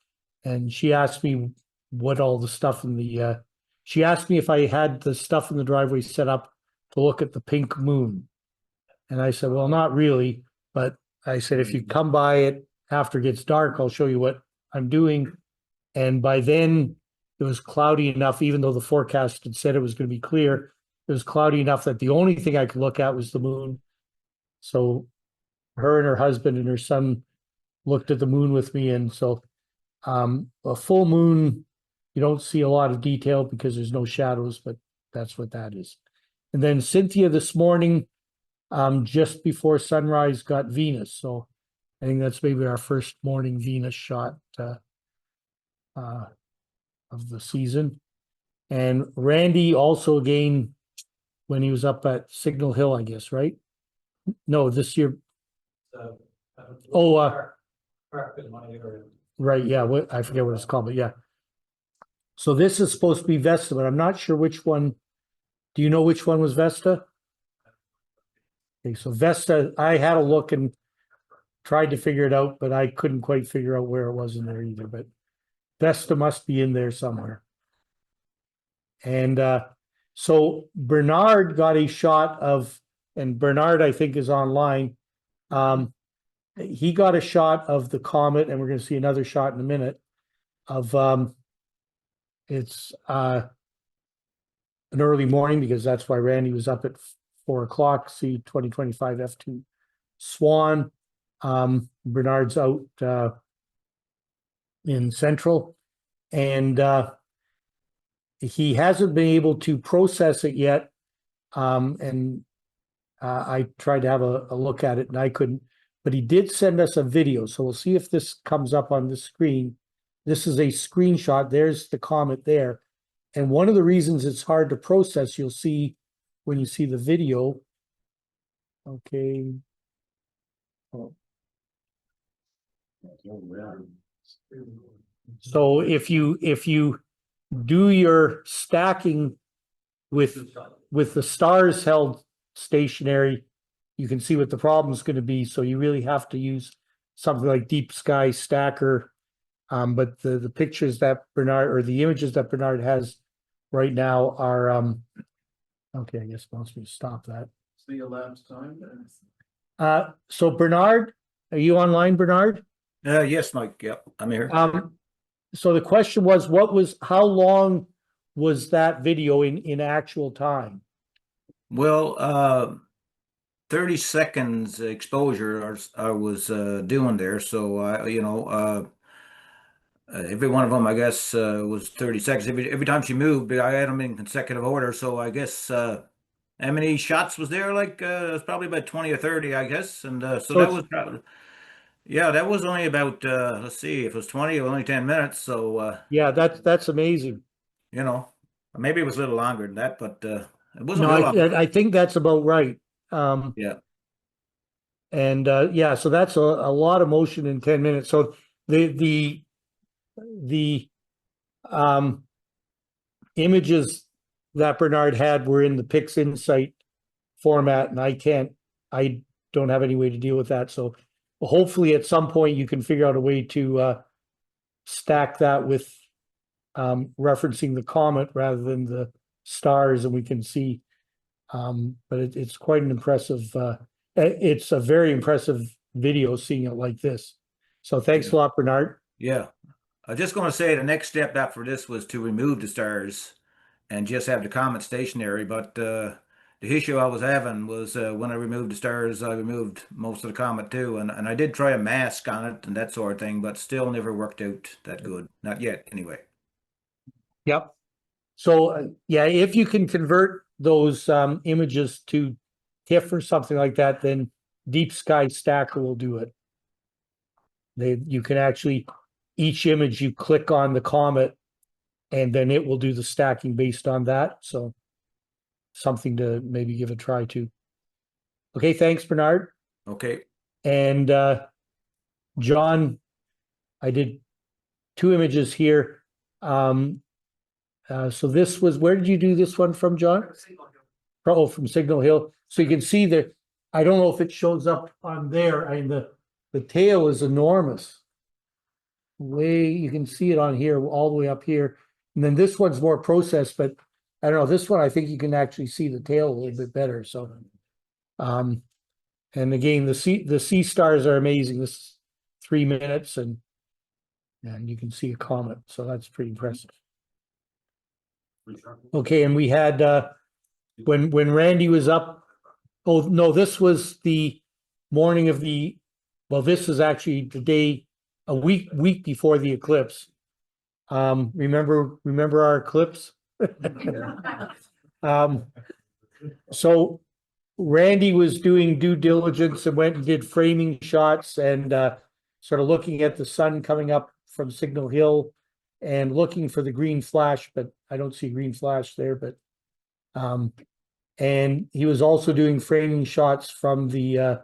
And she asked me what all the stuff in the, she asked me if I had the stuff in the driveway set up to look at the pink moon. And I said, well, not really. But I said, if you come by it after it gets dark, I'll show you what I'm doing. And by then it was cloudy enough, even though the forecast had said it was going to be clear, it was cloudy enough that the only thing I could look at was the moon. So her and her husband and her son looked at the moon with me. And so a full moon, you don't see a lot of detail because there's no shadows, but that's what that is. And then Cynthia this morning, just before sunrise, got Venus. So I think that's maybe our first morning Venus shot of the season. And Randy also again, when he was up at Signal Hill, I guess, right? No, this year. Right, yeah, I forget what it's called, but yeah. So this is supposed to be Vesta, but I'm not sure which one. Do you know which one was Vesta? Okay, so Vesta, I had a look and tried to figure it out, but I couldn't quite figure out where it was in there either. But Vesta must be in there somewhere. And so Bernard got a shot of, and Bernard I think is online. He got a shot of the comet, and we're going to see another shot in a minute of it's an early morning, because that's why Randy was up at 4 o'clock. See 2025 F2 Swan. Bernard's out in Central, and he hasn't been able to process it yet. And I tried to have a look at it and I couldn't, but he did send us a video. So we'll see if this comes up on the screen. This is a screenshot. There's the comet there. And one of the reasons it's hard to process, you'll see when you see the video. Okay. Oh. So if you do your stacking with the stars held stationary, you can see what the problem is going to be. So you really have to use something like Deep Sky Stacker But the pictures that Bernard, or the images that Bernard has right now are, okay, I guess wants me to stop that. See your elapsed time. So Bernard, are you online, Bernard? Yes, Mike. Yep, I'm here. So the question was, how long was that video in actual time? Well, 30 seconds exposure I was doing there. So every one of them, I guess, was 30 seconds. Every time she moved, I had them in consecutive order. So I guess how many shots was there? Like it was probably about 20 or 30, I guess. And so that was probably, yeah, that was only about let's see, if it was 20, it was only 10 minutes. So Yeah, that's amazing. maybe it was a little longer than that, but it wasn't No, real long. I think that's about right. Yeah. And yeah, so that's a lot of motion in 10 minutes. So the images that Bernard had were in the Pix Insight format, and I don't have any way to deal with that. So hopefully at some point you can figure out a way to stack that with referencing the comet rather than the stars, and we can see. But it's quite an impressive, it's a very impressive video seeing it like this. So thanks a lot, Bernard. Yeah. I was just going to say the next step after this was to remove the stars and just have the comet stationary. But the issue I was having was when I removed the stars, I removed most of the comet too. And I did try a mask on it and that sort of thing, but still never worked out that good. Not yet, anyway. Yep. So yeah, if you can convert those images to TIFF or something like that, then Deep Sky Stacker will do it. You can actually, each image you click on the comet and then it will do the stacking based on that. So something to maybe give a try to. Okay, thanks, Bernard. Okay. And John, I did 2 images here. So this was, where did you do this one from, John? Oh, from Signal Hill. So you can see that, I don't know if it shows up on there. I mean, the tail is enormous. You can see it on here, all the way up here. And then this one's more processed, but I don't know, this one, I think you can actually see the tail a little bit better. So, and again, the sea stars are amazing. This is 3 minutes and you can see a comet. So that's pretty impressive. Okay, and we had when Randy was up. Oh no, this was the morning of the. Well, this is actually the day, a week before the eclipse. Remember our eclipse. So Randy was doing due diligence and went and did framing shots and sort of looking at the sun coming up from Signal Hill and looking for the green flash, but I don't see green flash there. But and he was also doing framing shots from the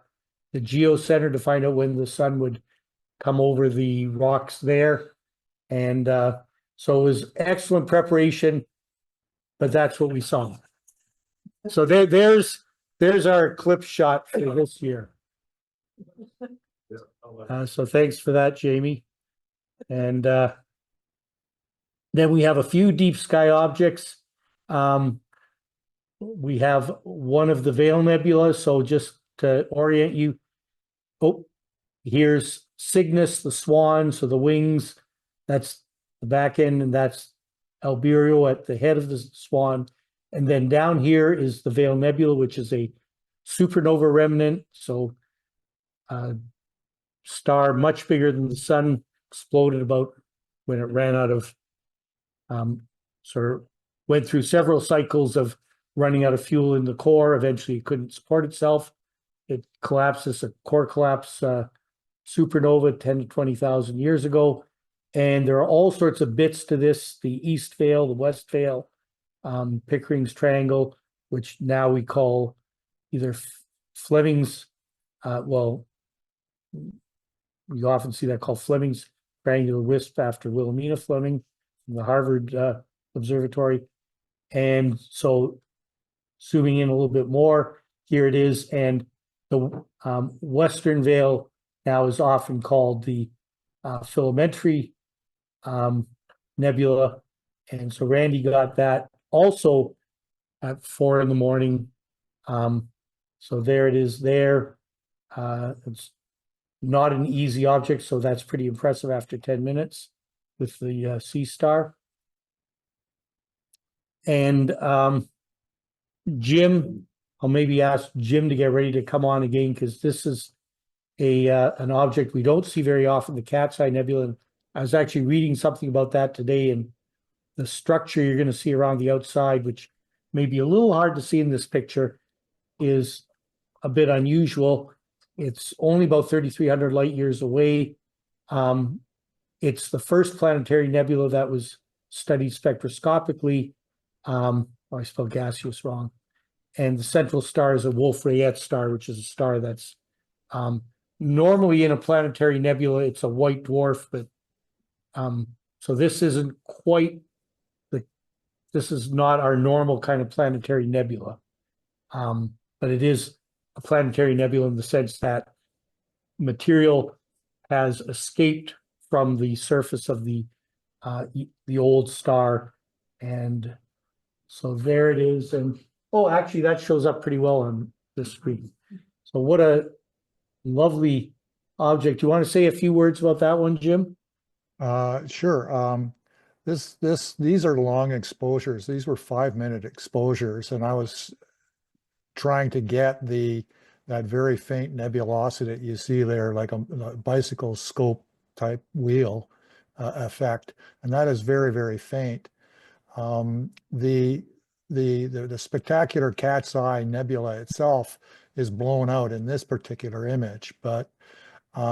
Geo Centre to find out when the sun would come over the rocks there. And so it was excellent preparation, but that's what we saw. So there's our eclipse shot for this year. So thanks for that, Jamie. And then we have a few deep sky objects. We have one of the Veil Nebula. So just to orient you, here's Cygnus, the swan. So the wings, that's the back end, and that's Albireo at the head of the swan. And then down here is the Veil Nebula, which is a supernova remnant. So star much bigger than the sun, exploded about when it ran out of sort of went through several cycles of running out of fuel in the core. Eventually it couldn't support itself. It collapses, a core collapse supernova 10 to 20,000 years ago. And there are all sorts of bits to this, the East Veil, the West Veil, Pickering's Triangle, which now we call either Fleming's, well, you often see that called Fleming's Triangular Wisp after Wilhelmina Fleming from the Harvard Observatory. And so zooming in a little bit more, here it is. And the Western Veil now is often called the filamentary nebula. And so Randy got that also at 4 a.m. So there it is there. It's not an easy object, so that's pretty impressive after 10 minutes with the sea star. And Jim, I'll maybe ask Jim to get ready to come on again, because this is an object we don't see very often, the Cat's Eye Nebula. And I was actually reading something about that today, and the structure you're going to see around the outside, which may be a little hard to see in this picture, is a bit unusual. It's only about 3,300 light years away. It's the first planetary nebula that was studied spectroscopically. I spelled gaseous wrong. And the central star is a Wolf-Rayet star, which is a star that's normally in a planetary nebula. It's a white dwarf, but so this isn't quite this is not our normal kind of planetary nebula. But it is a planetary nebula in the sense that material has escaped from the surface of the old star. And so there it is. And oh, actually that shows up pretty well on this screen. So what a lovely object. Do you want to say a few words about that one, Jim? Sure. These are long exposures. These were 5-minute exposures, and I was trying to get that very faint nebulosity that you see there, like a bicycle scope type wheel effect, and that is very, very faint. The spectacular Cat's Eye Nebula itself is blown out in this particular image, but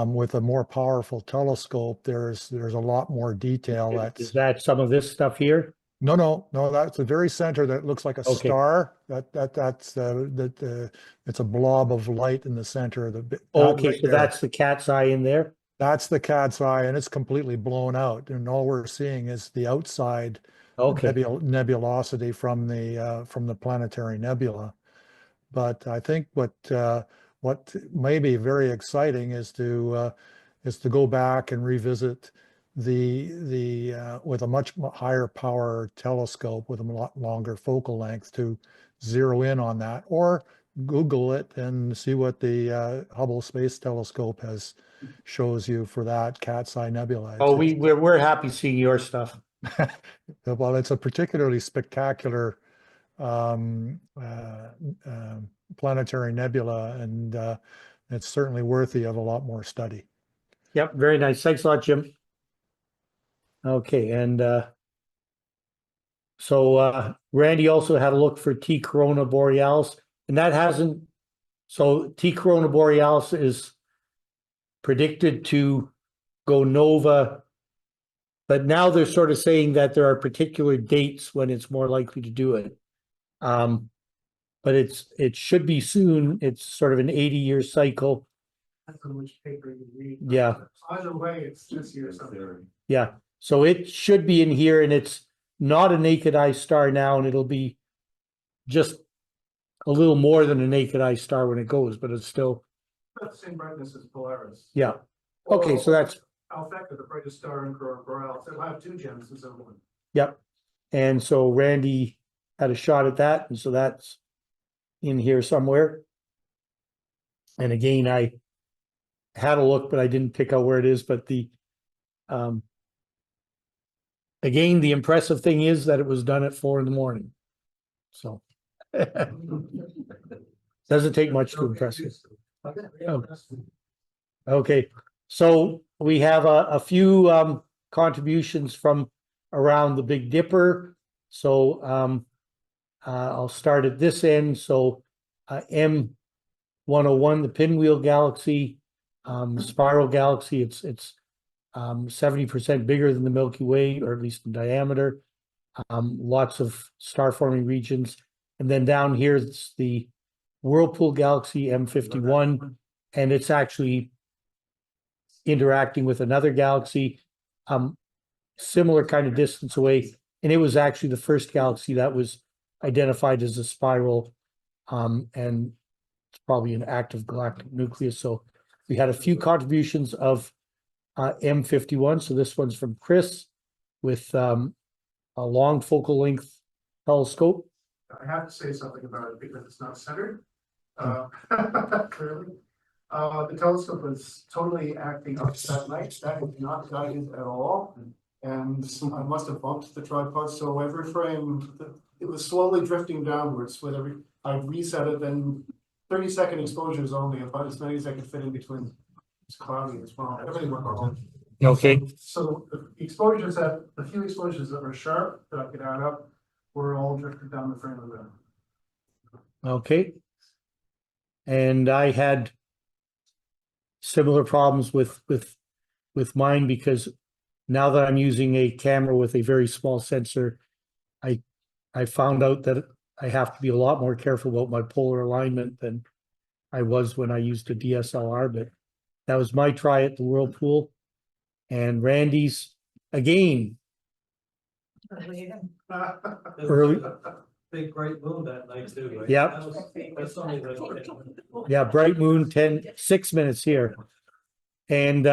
with a more powerful telescope, there's a lot more detail. Is that some of this stuff here? No, that's the very center that looks like a star. That's it's a blob of light in the center of the. Okay, right so there. that's the Cat's Eye in there. That's the Cat's Eye, and it's completely blown out, and all we're seeing is the outside nebulosity from the planetary nebula. But I think what may be very exciting is to go back and revisit the with a much higher power telescope with a lot longer focal length to zero in on that, or Google it and see what the Hubble Space Telescope shows you for that Cat's Eye Nebula. We're happy seeing your stuff. Well, it's a particularly spectacular planetary nebula, and it's certainly worthy of a lot more study. Yep, very nice. Thanks a lot, Jim. Okay, and so Randy also had a look for T Corona Borealis, and that hasn't. So T Corona Borealis is predicted to go nova, but now they're sort of saying that there are particular dates when it's more likely to do it. But it should be soon. It's sort of an 80-year cycle. That's on which paper you read. Yeah. Either way, it's this year something. Yeah, so it should be in here, and it's not a naked eye star now, and it'll be just a little more than a naked eye star when it goes, but it's still. About the same brightness as Polaris. Yeah. Okay, so that's. Alphecta, the brightest star in Corona Borealis. It'll have 2 gems instead of 1. Yep. And so Randy had a shot at that, and so that's in here somewhere. And again, I had a look, but I didn't pick out where it is. But the again, the impressive thing is that it was done at 4 a.m. So doesn't take much to impress you. Okay, so we have a few contributions from around the Big Dipper. So I'll start at this end. So M101, the Pinwheel Galaxy, Spiral Galaxy, it's 70% bigger than the Milky Way, or at least in diameter. Lots of star forming regions. And then down here, it's the Whirlpool Galaxy M51, and it's actually interacting with another galaxy, similar kind of distance away. And it was actually the first galaxy that was identified as a spiral, and it's probably an active galactic nucleus. So we had a few contributions of M51. So this one's from Chris. with a long focal length telescope. I have to say something about it because it's not centered. Clearly. The telescope was totally acting up that night. That is not guided at all. And I must have bumped the tripod. So every frame, it was slowly drifting downwards with every, I reset it, then 30-second exposures only, about as many as I could fit in between. It's cloudy as well. Everything went wrong. Okay, So the exposures the few exposures that were sharp that I could add up were all drifted down the frame of them. okay. And I had similar problems with mine because now that I'm using a camera with a very small sensor, I found out that I have to be a lot more careful about my polar alignment than I was when I used a DSLR, but that was my try at the Whirlpool. And Randy's again, early, Big bright moon that night too, right? Yep. That's only like. yeah, bright moon, 6 minutes here. And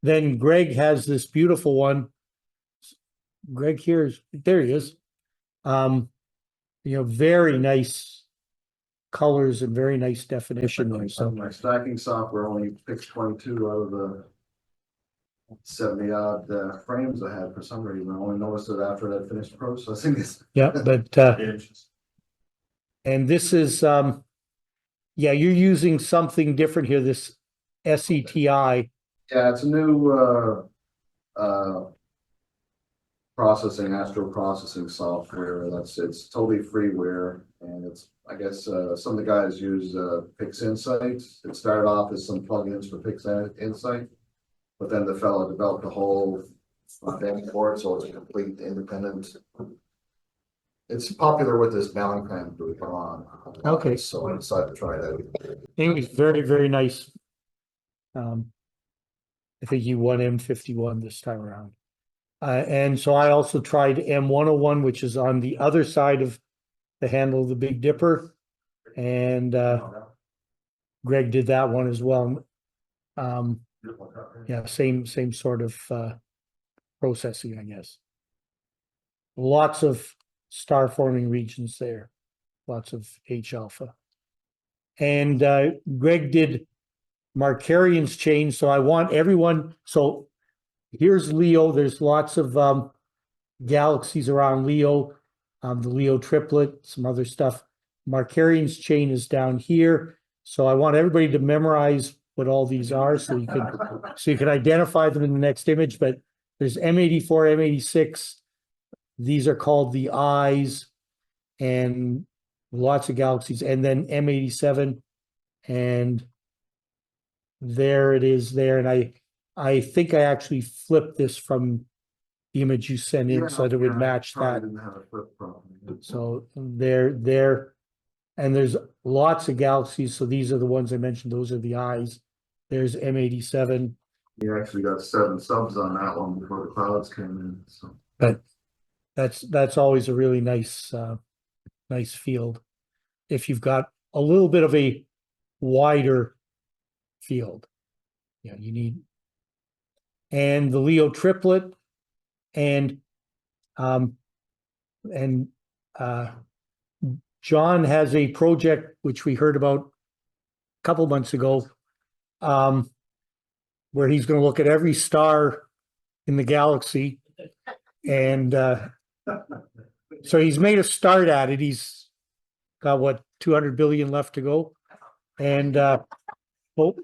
then Greg has this beautiful one. Greg there he is. Very nice colors and very nice definition there. So My stacking software only picks 22 out of the 70 odd frames I had for some reason. I only noticed it after I'd finished processing this. yeah, but and this is yeah, you're using something different here, this SETI. Yeah, it's a new astro processing software. It's totally freeware, and it's, I guess, some of the guys use Pix Insight. It started off as some plugins for Pix Insight, but then the fellow developed a whole front-end for it, so it's a complete independent. It's popular with this Ballantyne group on. Okay. So I decided to try that. It was very, very nice. I think you won M51 this time around. And so I also tried M101, which is on the other side of the handle of the Big Dipper. And Greg did that one as well. Yeah, same sort of processing, I guess. Lots of star forming regions there, lots of H alpha. And Greg did Markarian's chain. So I want everyone. So here's Leo. There's lots of galaxies around Leo, the Leo triplet, some other stuff. Markarian's chain is down here. So I want everybody to memorize what all these are so you can identify them in the next image. But there's M84, M86. These are called the eyes, and lots of galaxies. And then M87, and there it is there. And I think I actually flipped this from the image you sent in so that it would match that. Didn't have a flip problem. So there, and there's lots of galaxies. So these are the ones I mentioned. Those are the eyes. There's M87. You actually got 7 subs on that one before the clouds came in. So. But that's always a really nice nice field if you've got a little bit of a wider field. Yeah, you need. And the Leo triplet and John has a project which we heard about a couple months ago, where he's going to look at every star in the galaxy. And so he's made a start at it. He's got what, 200 billion left to go. And well,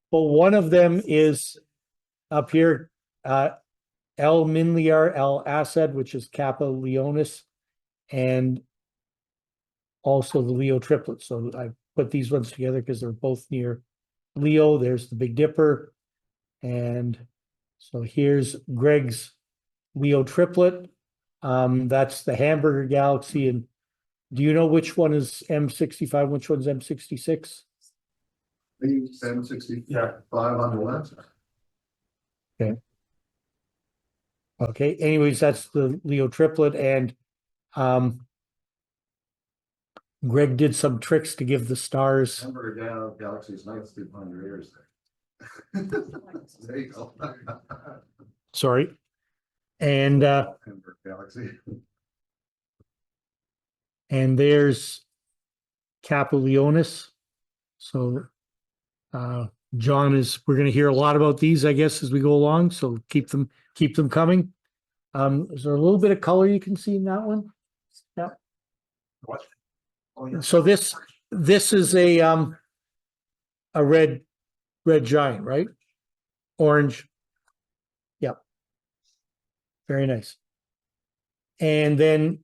one of them is up here, El Minliar El Asad, which is Kappa Leonis, and also the Leo triplet. So I put these ones together because they're both near Leo. There's the Big Dipper. And so here's Greg's Leo triplet. That's the Hamburger Galaxy. And do you know which one is M65? Which one's M66? M65 on the left. Okay. Anyways, that's the Leo triplet. And Greg did some tricks to give the stars. Hamburger Galaxy's nice to on your ears there. There you go. Sorry. And Galaxy. and there's Kappa Leonis. So John we're going to hear a lot about these, I guess, as we go along. So keep them coming. Is there a little bit of color you can see in that one? Yeah. What? So this is a red giant, right? Orange. Yep. Very nice. And then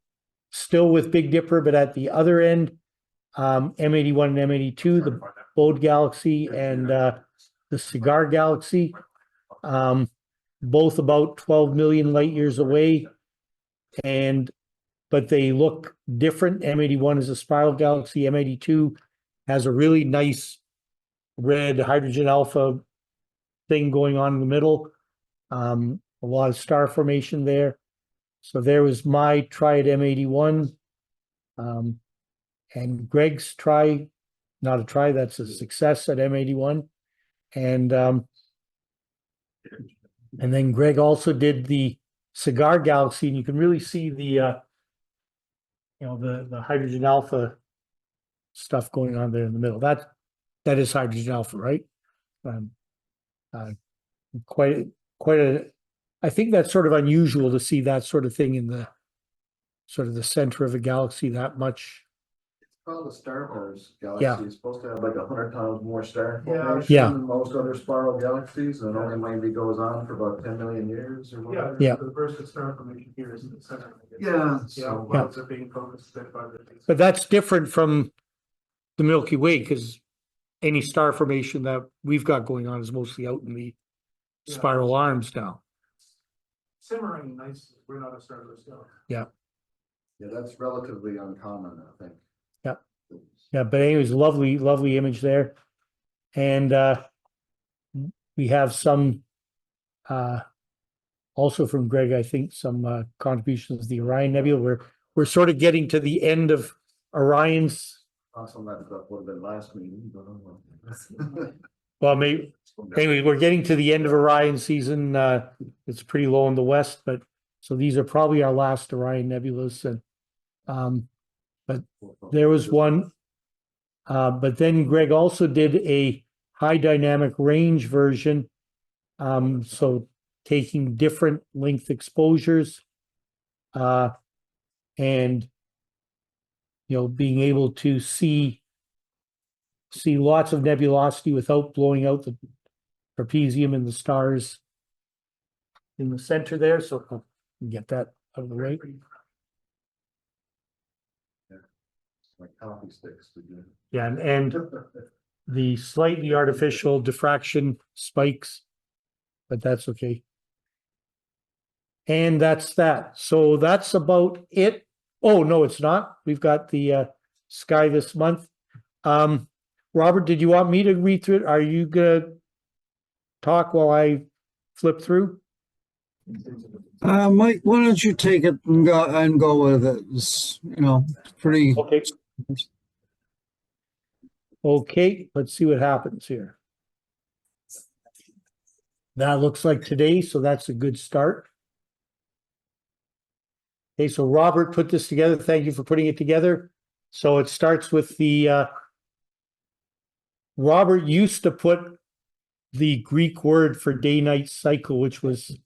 still with Big Dipper, but at the other end, M81 and M82, the Bode Galaxy and the Cigar Galaxy, both about 12 million light years away, but they look different. M81 is a spiral galaxy. M82 has a really nice red hydrogen alpha thing going on in the middle. A lot of star formation there. So there was my try at M81. And Greg's try, not a try, that's a success at M81. And then Greg also did the Cigar Galaxy, and you can really see the the hydrogen alpha stuff going on there in the middle. That is hydrogen alpha, right? Quite a. I think that's sort of unusual to see that sort of thing in the sort of the center of a galaxy that much. Well, the Starburst galaxy Yeah. is supposed to have like 100 times more star Yeah. formation Yeah. than most other spiral galaxies, and it only maybe goes on for about 10 million years or Yeah, whatever. Yeah. the burst of star formation here is in the center. Yeah, Yeah, so- clouds are being focused a bit by the. But that's different from the Milky Way, because any star formation that we've got going on is mostly out in the Yeah. spiral arms now. Simmering nicely, we're not a starburst galaxy. Yeah, that's relatively uncommon, I think. Yeah. Yeah, but anyways, lovely image there. And we have some also from Greg, I think, some contributions to the Orion Nebula. We're sort of getting to the end of Orion's. Some of that stuff would have been last meeting, but. Well, maybe anyway, we're getting to the end of Orion season. It's pretty low in the west, but so these are probably our last Orion nebulas. And but there was one. But then Greg also did a high dynamic range version. So taking different length exposures, and being able to see lots of nebulosity without blowing out the trapezium and the stars in the center there. So I'll get that out of the way. Like coffee sticks to do. Yeah, and the slightly artificial diffraction spikes, but that's okay. And that's that. So that's about it. Oh, no, it's not. We've got the sky this month. Robert, did you want me to read through it? Are you gonna talk while I flip through? Mike, why don't you take it and go with it? It's, pretty. Okay. Okay, let's see what happens here. That looks like today, so that's a good start. Okay, so Robert put this together. Thank you for putting it together. So it starts with the Robert used to put the Greek word for day-night cycle, which was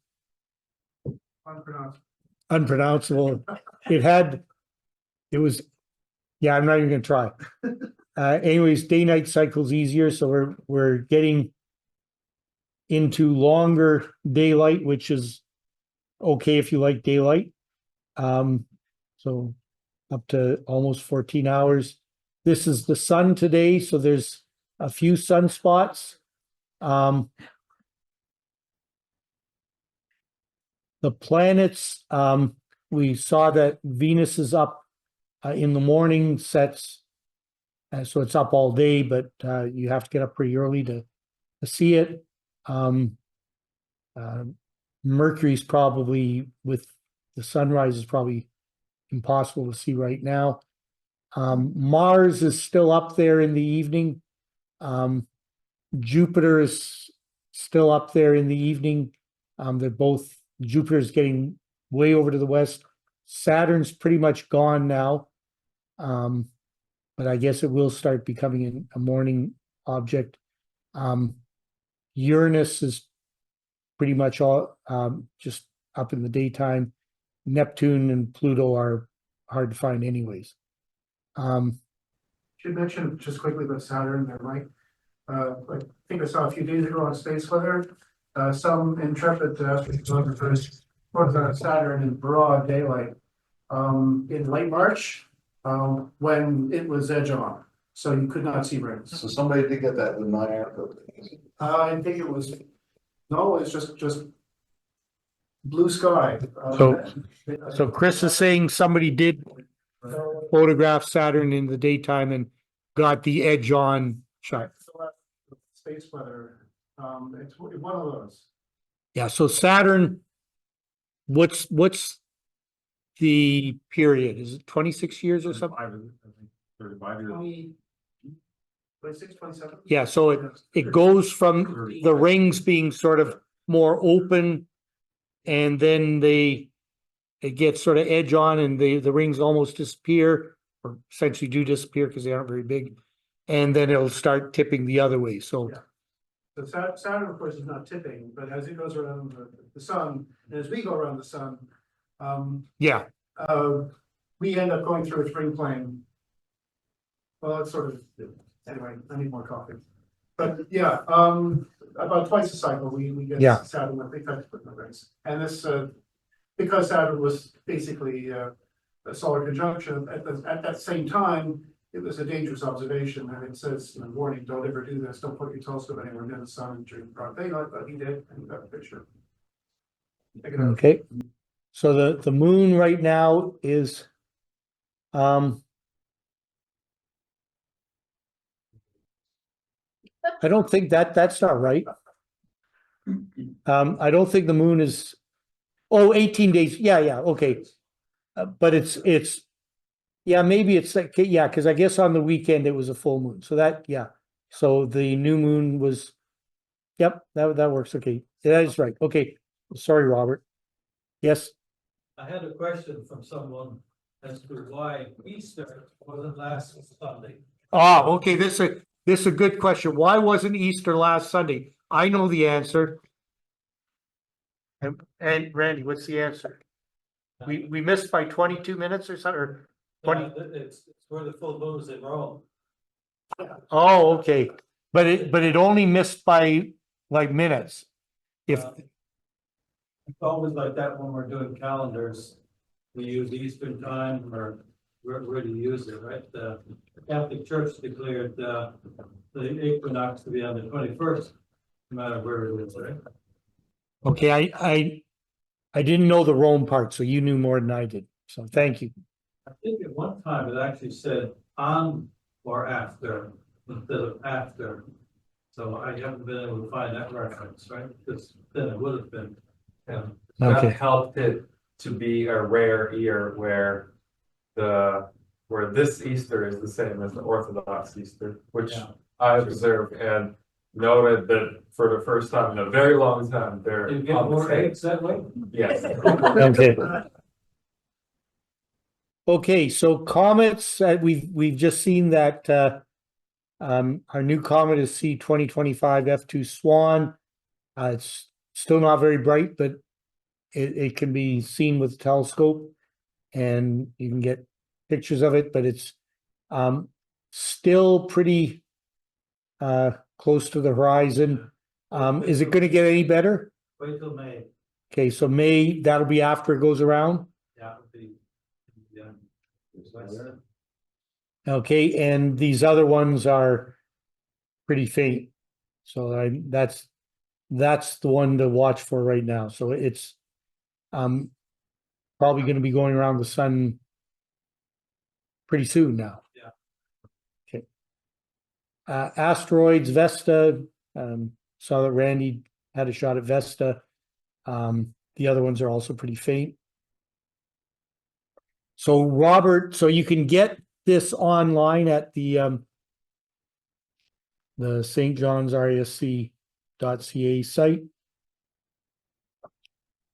unpronounceable. It was, yeah, I'm not even gonna try. Anyways, day-night cycle's easier, so we're getting into longer daylight, which is okay if you like daylight. So up to almost 14 hours. This is the sun today, so there's a few sunspots. The planets, we saw that Venus is up in the morning, sets, so it's up all day, but you have to get up pretty early to see it. Mercury's probably, with the sunrise, is probably impossible to see right now. Mars is still up there in the evening. Jupiter is still up there in the evening. They're both Jupiter's getting way over to the west. Saturn's pretty much gone now. But I guess it will start becoming a morning object. Uranus is pretty much all just up in the daytime. Neptune and Pluto are hard to find anyways. Should mention just quickly about Saturn there, Mike. I think I saw a few days ago on Space Weather, some intrepid astrophotographers put Saturn in broad daylight in late March when it was edge on, so you could not see rings. So somebody did get that in my airport. I think it was, no, it's just blue sky. So Chris is saying somebody did photograph Saturn in the daytime and got the edge on shot. Space Weather, it's one of those. Yeah, so Saturn, what's the period? Is it 26 years or something? 35 years. 26, 27? Yeah, so it goes from the rings being sort of more open, and then it gets sort of edge on, and the rings almost disappear, or essentially do disappear because they aren't very big, and then it'll start tipping the other way. So Yeah. So Saturn, of course, is not tipping, but as it goes around the sun, and as we go around the sun, yeah, we end up going through a spring plane. Well, it's sort of, anyway, I need more coffee. But yeah, about twice a cycle, we get Yeah. Saturn with big touch with the rings. And this, because Saturn was basically a solar conjunction, at that same time, it was a dangerous observation, and it says, warning, don't ever do this, don't put your telescope anywhere near the sun during broad daylight, but he did, and he got a picture. Check it out. okay. So the moon right now is I don't think that's not right. I don't think the moon is 18 days. Yeah, okay. But it's yeah, maybe it's like, yeah, because I guess on the weekend it was a full moon. So yeah. So the new moon was, yep, that works. Okay. That is right. Okay. Sorry, Robert. Yes. I had a question from someone as to why Easter wasn't last Sunday. Oh, okay. This is a good question. Why wasn't Easter last Sunday? I know the answer. And Randy, what's the answer? We missed by 22 minutes or something, or 20. It's where the full moon is in Rome. Oh, okay. But it only missed by like minutes. If It's always like that when we're doing calendars. We use Eastern time, or where do you use it, right? The Catholic Church declared the equinox to be on the 21st, no matter where it is, right? okay, I didn't know the Rome part, so you knew more than I did. So thank you. I think at one time it actually said on or after instead of after. So I haven't been able to find that reference, right? Because then it would have been. Okay. That helped it to be a rare year where this Easter is the same as the Orthodox Easter, which Yeah. I observed and noted that for the first time in a very long time, they're You get on the more same. eggs that way? Yes. Okay. Okay, so comets, we've just seen that our new comet is C2025 F2 Swan. It's still not very bright, but it can be seen with a telescope, and you can get pictures of it, but it's still pretty close to the horizon. Is it going to get any better? Wait till May. Okay, so May, that'll be after it goes around. Yeah, it'll be. Yeah. Okay, and these other ones are pretty faint. So that's the one to watch for right now. So it's probably going to be going around the sun pretty soon now. Yeah. Okay. Asteroids, Vesta, saw that Randy had a shot at Vesta. The other ones are also pretty faint. So Robert, so you can get this online at the St. John's RASC.ca site.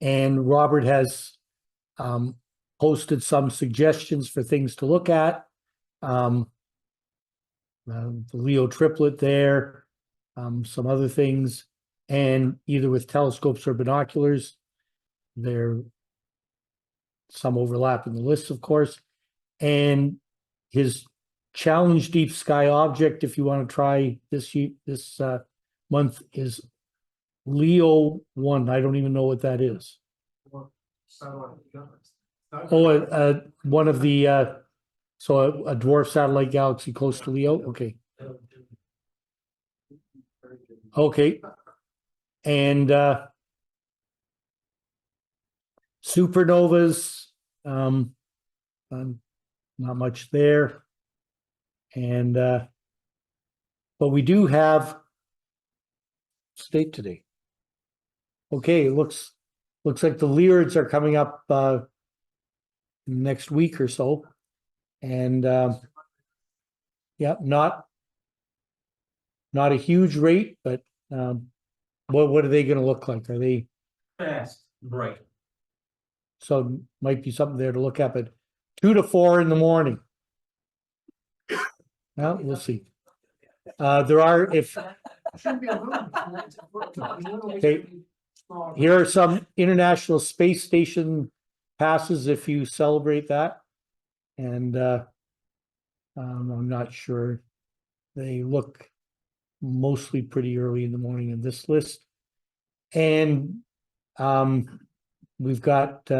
And Robert has posted some suggestions for things to look at. The Leo triplet there, some other things, and either with telescopes or binoculars. There some overlap in the list, of course, and his challenge deep sky object, if you want to try this month, is Leo 1. I don't even know what that is. Oh, one of the so a dwarf satellite galaxy close to Leo. Okay. Okay. And supernovas, not much there. And but we do have state today. Okay, it looks like the Lyrids are coming up next week or so. And yeah, not a huge rate, but what are they going to look like? Are they Fast, bright. So might be something there to look at, but 2 to 4 in the morning. Well, we'll see. There are, if okay, here are some International Space Station passes if you celebrate that. And I'm not sure. They look mostly pretty early in the morning in this list. And we've got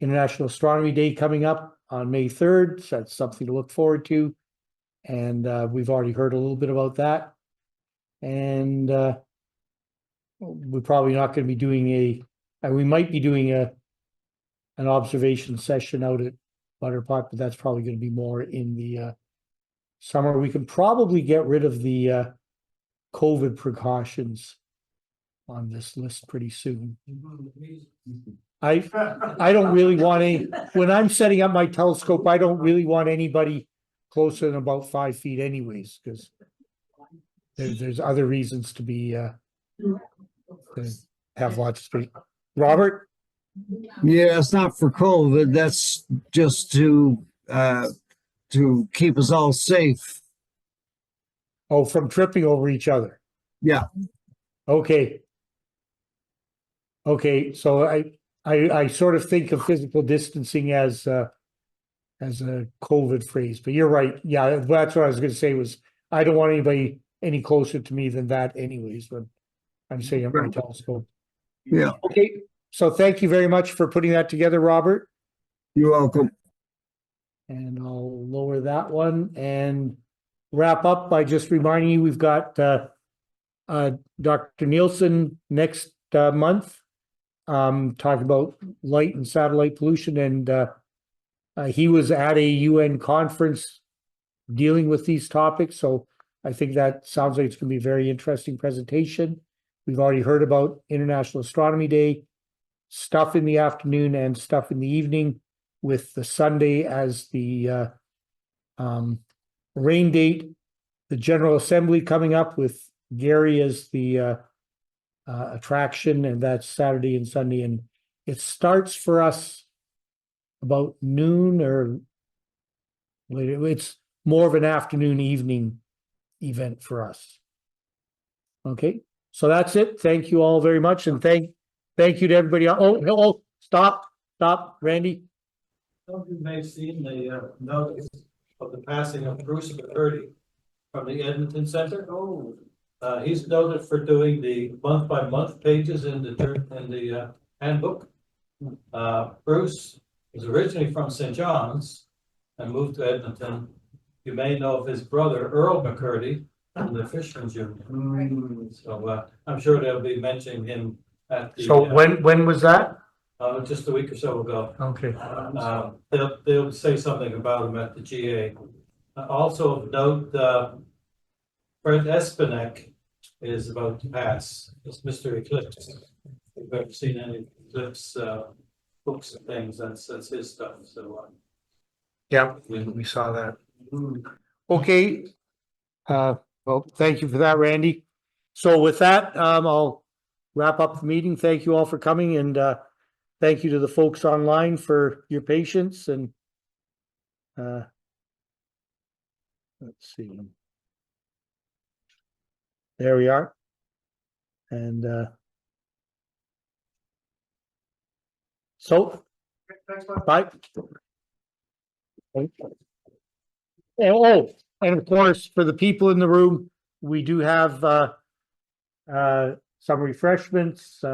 International Astronomy Day coming up on May 3rd. So that's something to look forward to. And we've already heard a little bit about that. And we're probably not going to be doing we might be doing an observation session out at Butterpot, but that's probably going to be more in the summer. We can probably get rid of the COVID precautions on this list pretty soon. I don't really want when I'm setting up my telescope, I don't really want anybody closer than about 5 feet anyways, because there's other reasons to be to have lots of space. Robert? Yeah, it's not for COVID. That's just to keep us all safe. Oh, from tripping over each other. Yeah. Okay. Okay, so I sort of think of physical distancing as a COVID phrase, but you're right. Yeah, that's what I was going to say was I don't want anybody any closer to me than that anyways, when I'm saying at my telescope. Yeah. Okay, so thank you very much for putting that together, Robert. You're welcome. And I'll lower that one and wrap up by just reminding you we've got Dr. Nielsen next month talking about light and satellite pollution, and he was at a UN conference dealing with these topics, so I think that sounds like it's going to be a very interesting presentation. We've already heard about International Astronomy Day, stuff in the afternoon and stuff in the evening, with the Sunday as the rain date, the General Assembly coming up with Gary as the attraction, and that's Saturday and Sunday, and it starts for us about noon or later. It's more of an afternoon evening event for us. Okay, so that's it. Thank you all very much, and thank you to everybody. Oh, stop, Randy. Some of you may have seen the notice of the passing of Bruce McCurdy from the Edmonton Centre. He's noted for doing the month-by-month pages in the handbook. Bruce was originally from St. John's and moved to Edmonton. You may know of his brother, Earl McCurdy, from the Fisherman's Union. So I'm sure they'll be mentioning him at the. So when was that? Just a week or so ago. Okay. They'll say something about him at the GA. Also of note, Fred Espinek is about to pass. It's Mr. Eclipse. If you've ever seen any Eclipse books and things, that's his stuff. So yeah, we saw that. Okay. Well, thank you for that, Randy. So with that, I'll wrap up the meeting. Thank you all for coming, and thank you to the folks online for your patience. And let's see. There we are. And so, bye. And, oh, and of course, for the people in the room, we do have some refreshments.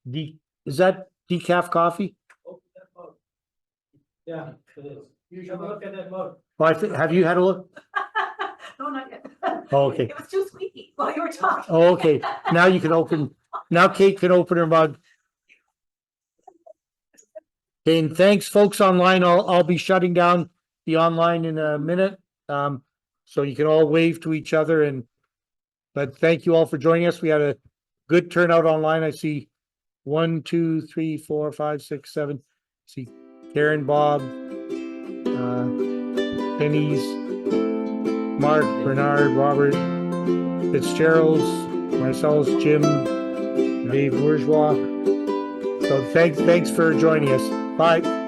Is that decaf coffee? Yeah, it is. You should look at that mug. Well, have you had a look? No, not yet. Oh, okay. It was too squeaky while you were talking. Oh, okay. Now you can open. Now Kate can open her mug. Okay, and thanks, folks online. I'll be shutting down the online in a minute. So you can all wave to each other, but thank you all for joining us. We had a good turnout online. I see 1, 2, 3, 4, 5, 6, 7. See Karen, Bob, Penny's, Mark, Bernard, Robert, Fitzgerald's, myself, Jim, Dave Bourgeois. So thanks for joining us. Bye.